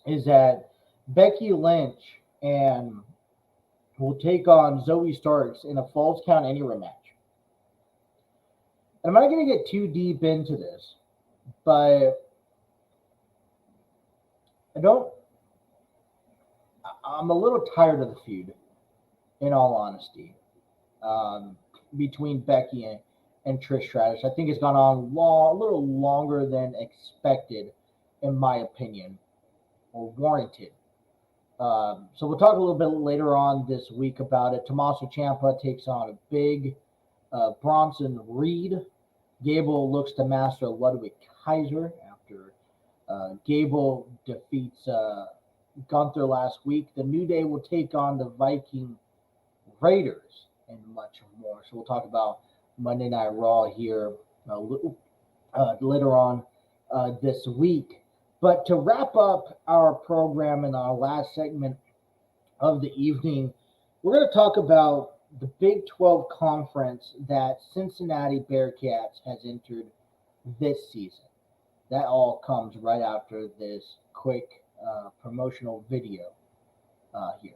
is that Becky Lynch will take on Zoe Starks in a Falls Count Anywhere match. And I'm not going to get too deep into this, but I'm a little tired of the feud, in all honesty, between Becky and Trish Stratus. I think it's gone on a little longer than expected, in my opinion, or warranted. So we'll talk a little bit later on this week about it. Tommaso Ciampa takes on a big Bronson Reed. Gable looks to master Ludwig Kaiser after Gable defeats Gunther last week. The New Day will take on the Viking Raiders and much more. So we'll talk about Monday Night Raw here later on this week. But to wrap up our program in our last segment of the evening, we're going to talk about the Big 12 conference that Cincinnati Bearcats has entered this season. That all comes right after this quick promotional video here.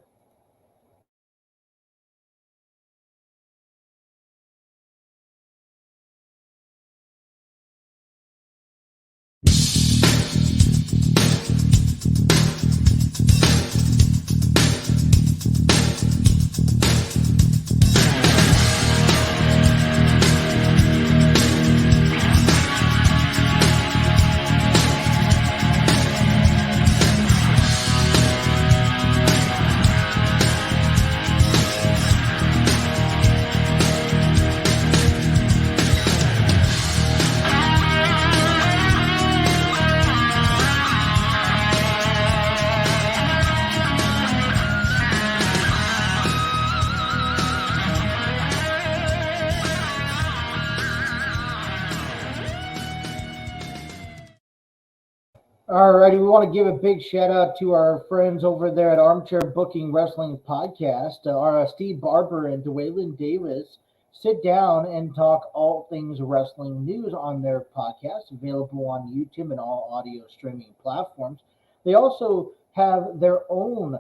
Alrighty, we want to give a big shout out to our friends over there at Armchair Booking Wrestling Podcast. Our Steve Barber and Dwaylen Davis sit down and talk all things wrestling news on their podcast, available on YouTube and all audio streaming platforms. They also have their own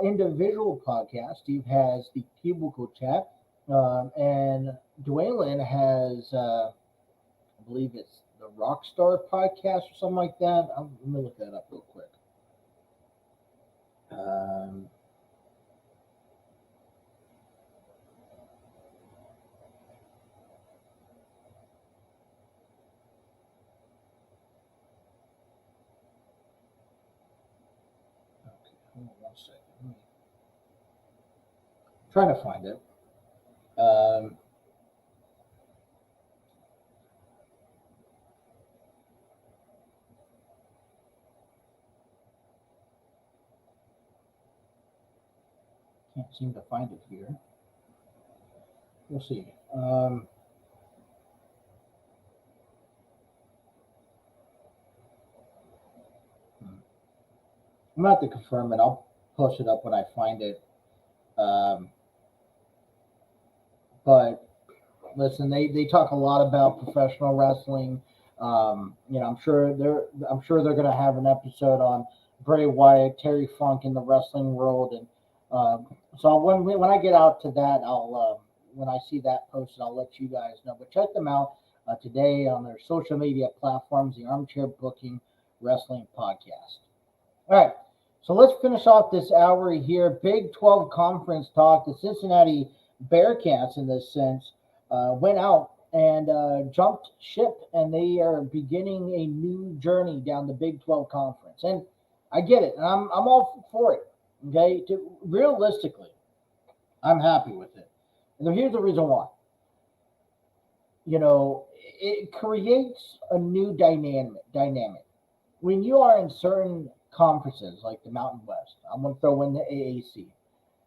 individual podcast. Steve has the Cubicle Chat, and Dwaylen has, I believe it's the Rockstar podcast or something like that. Let me look that up real quick. Okay, hold on 1 second. I'm trying to find it. Can't seem to find it here. We'll see. I'm gonna have to confirm it. I'll post it up when I find it. But listen, they talk a lot about professional wrestling. I'm sure they're gonna have an episode on Bray Wyatt, Terry Funk in the wrestling world, and so when I get out to that, I'll when I see that posted, I'll let you guys know. But check them out today on their social media platforms, the Armchair Booking Wrestling Podcast. All right, so let's finish off this hour here. Big 12 conference talk. The Cincinnati Bearcats, in this sense, went out and jumped ship, and they are beginning a new journey down the Big 12 conference. And I get it, and I'm all for it. Okay, realistically, I'm happy with it. And here's the reason why. It creates a new dynamic. When you are in certain conferences like the Mountain West, I'm going to throw in the AAC.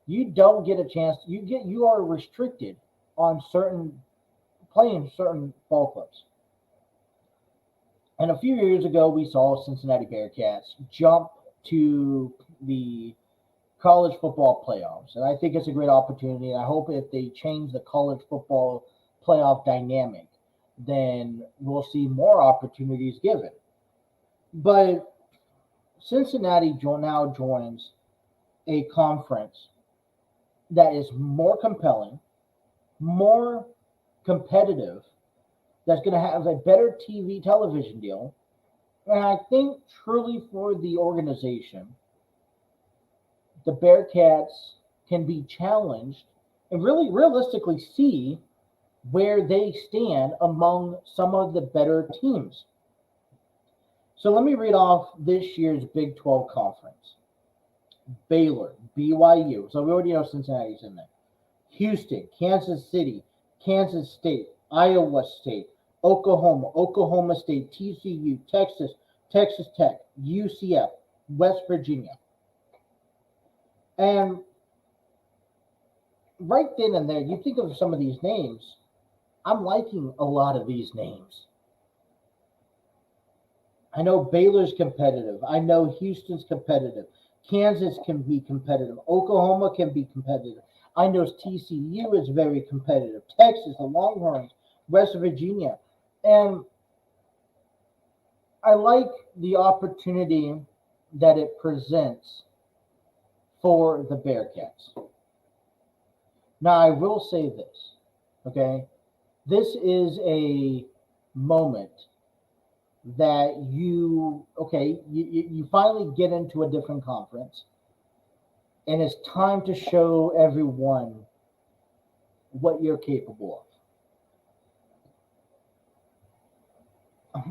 You don't get a chance. You are restricted on playing certain ball clubs. And a few years ago, we saw Cincinnati Bearcats jump to the college football playoffs, and I think it's a great opportunity. And I hope if they change the college football playoff dynamic, then we'll see more opportunities given. But Cincinnati now joins a conference that is more compelling, more competitive, that's going to have a better television deal. And I think truly for the organization, the Bearcats can be challenged and really realistically see where they stand among some of the better teams. So let me read off this year's Big 12 conference. Baylor, BYU. So we already know Cincinnati's in there. Houston, Kansas City, Kansas State, Iowa State, Oklahoma, Oklahoma State, TCU, Texas, Texas Tech, UCF, West Virginia. And right then and there, you think of some of these names, I'm liking a lot of these names. I know Baylor's competitive. I know Houston's competitive. Kansas can be competitive. Oklahoma can be competitive. I know TCU is very competitive. Texas, the Longhorns, West Virginia. And I like the opportunity that it presents for the Bearcats. Now, I will say this, okay? This is a moment that you finally get into a different conference, and it's time to show everyone what you're capable of.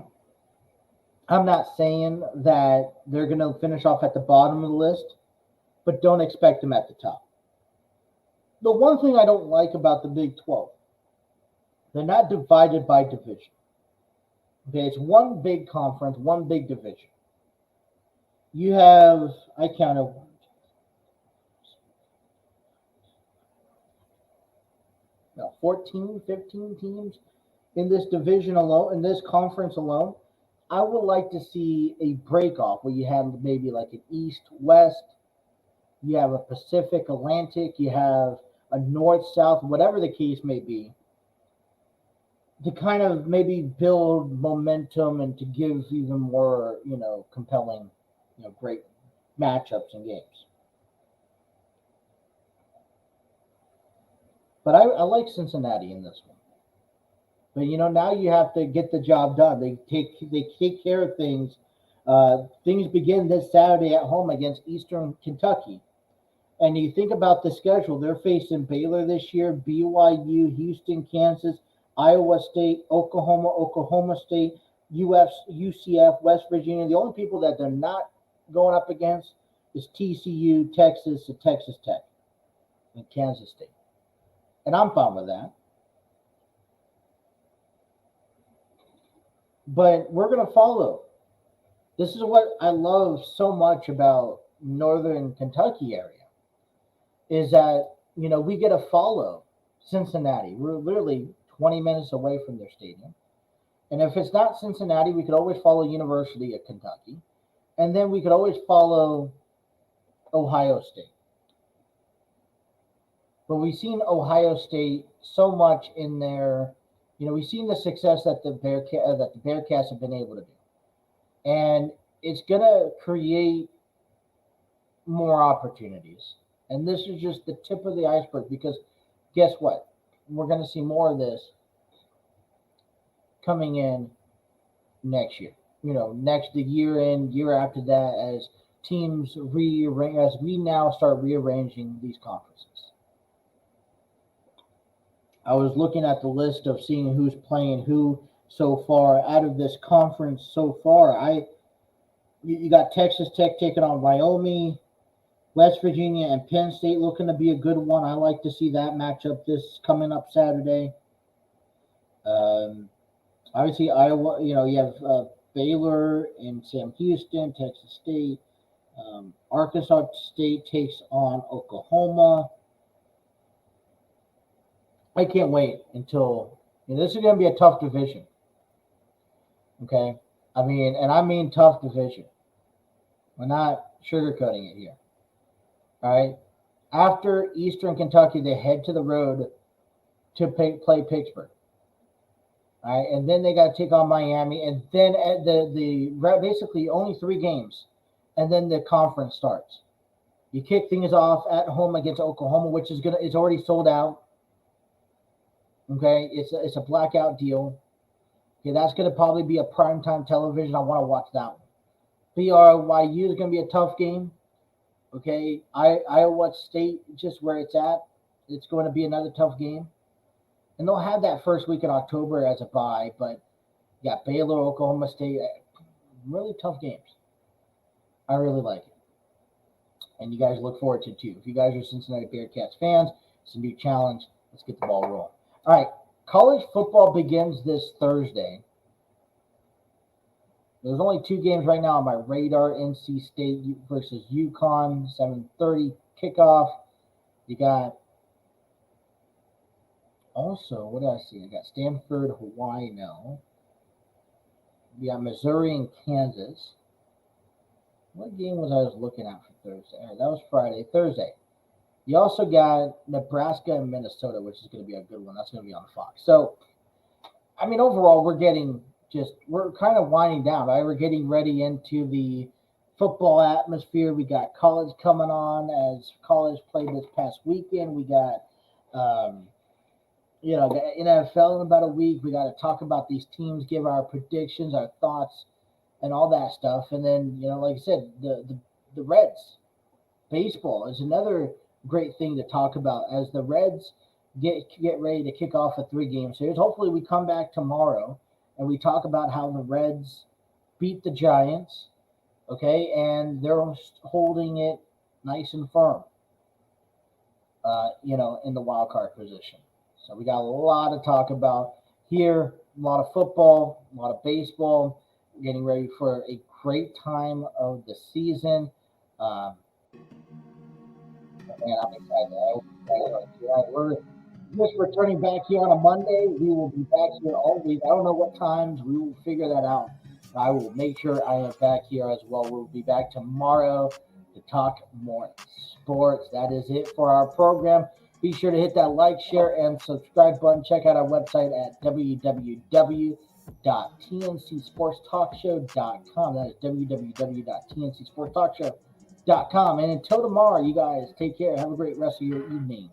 I'm not saying that they're going to finish off at the bottom of the list, but don't expect them at the top. The one thing I don't like about the Big 12, they're not divided by division. Okay, it's one big conference, one big division. You have, I counted 14, 15 teams in this division alone, in this conference alone. I would like to see a break off where you have maybe like an east-west, you have a Pacific Atlantic, you have a north-south, whatever the case may be, to kind of maybe build momentum and to give even more, compelling, great matchups and games. But I like Cincinnati in this one. But now you have to get the job done. They take care of things. Things begin this Saturday at home against Eastern Kentucky. And you think about the schedule, they're facing Baylor this year, BYU, Houston, Kansas, Iowa State, Oklahoma State, UCF, West Virginia. The only people that they're not going up against is TCU, Texas, and Texas Tech, and Kansas State. And I'm fine with that. But we're going to follow. This is what I love so much about Northern Kentucky area, is that, we get to follow Cincinnati. We're literally 20 minutes away from their stadium. And if it's not Cincinnati, we could always follow University of Kentucky. And then we could always follow Ohio State. But we've seen Ohio State so much in their, we've seen the success that the Bearcats have been able to do. And it's going to create more opportunities. And this is just the tip of the iceberg, because guess what? We're going to see more of this coming in next year. The year in, year after that, as teams rearrange, as we now start rearranging these conferences. I was looking at the list of seeing who's playing who so far out of this conference so far. You got Texas Tech taking on Wyoming, West Virginia and Penn State looking to be a good one. I like to see that matchup this coming up Saturday. Obviously, Iowa, you have Baylor and Sam Houston, Texas State. Arkansas State takes on Oklahoma. I can't wait until this is going to be a tough division. Okay? I mean tough division. We're not sugarcoating it here. All right? After Eastern Kentucky, they head to the road to play Pittsburgh. All right? And then they got to take on Miami. And then at the basically only 3 games. And then the conference starts. You kick things off at home against Oklahoma, which is already sold out. Okay, it's a blackout deal. Okay, that's going to probably be a primetime television. I want to watch that one. BYU is going to be a tough game. Okay, Iowa State, just where it's at, it's going to be another tough game. And they'll have that first week in October as a bye, but you got Baylor, Oklahoma State, really tough games. I really like it. And you guys look forward to it too. If you guys are Cincinnati Bearcats fans, it's a new challenge. Let's get the ball rolling. All right, college football begins this Thursday. There's only 2 games right now on my radar: NC State versus UConn, 7:30 kickoff. You got also, what did I see? I got Stanford, Hawaii now. We got Missouri and Kansas. What game was I looking at for Thursday? All right, that was Friday. Thursday. You also got Nebraska and Minnesota, which is going to be a good one. That's going to be on Fox. So, overall, we're kind of winding down, right? We're getting ready into the football atmosphere. We got college coming on as college played this past weekend. We got, the NFL in about a week. We got to talk about these teams, give our predictions, our thoughts, and all that stuff. And then, like I said, the Reds. Baseball is another great thing to talk about as the Reds get ready to kick off a 3-game series. Hopefully we come back tomorrow and we talk about how the Reds beat the Giants, okay, and they're holding it nice and firm, in the wild card position. So we got a lot to talk about here, a lot of football, a lot of baseball. We're getting ready for a great time of the season. Man, I'm excited. We're just returning back here on a Monday. We will be back here all week. I don't know what times. We will figure that out I will make sure I am back here as well. We'll be back tomorrow to talk more sports. That is it for our program. Be sure to hit that like, share, and subscribe button. Check out our website at www.tncsportstalkshow.com. That is www.tncsportstalkshow.com. And until tomorrow, you guys take care. Have a great rest of your evening.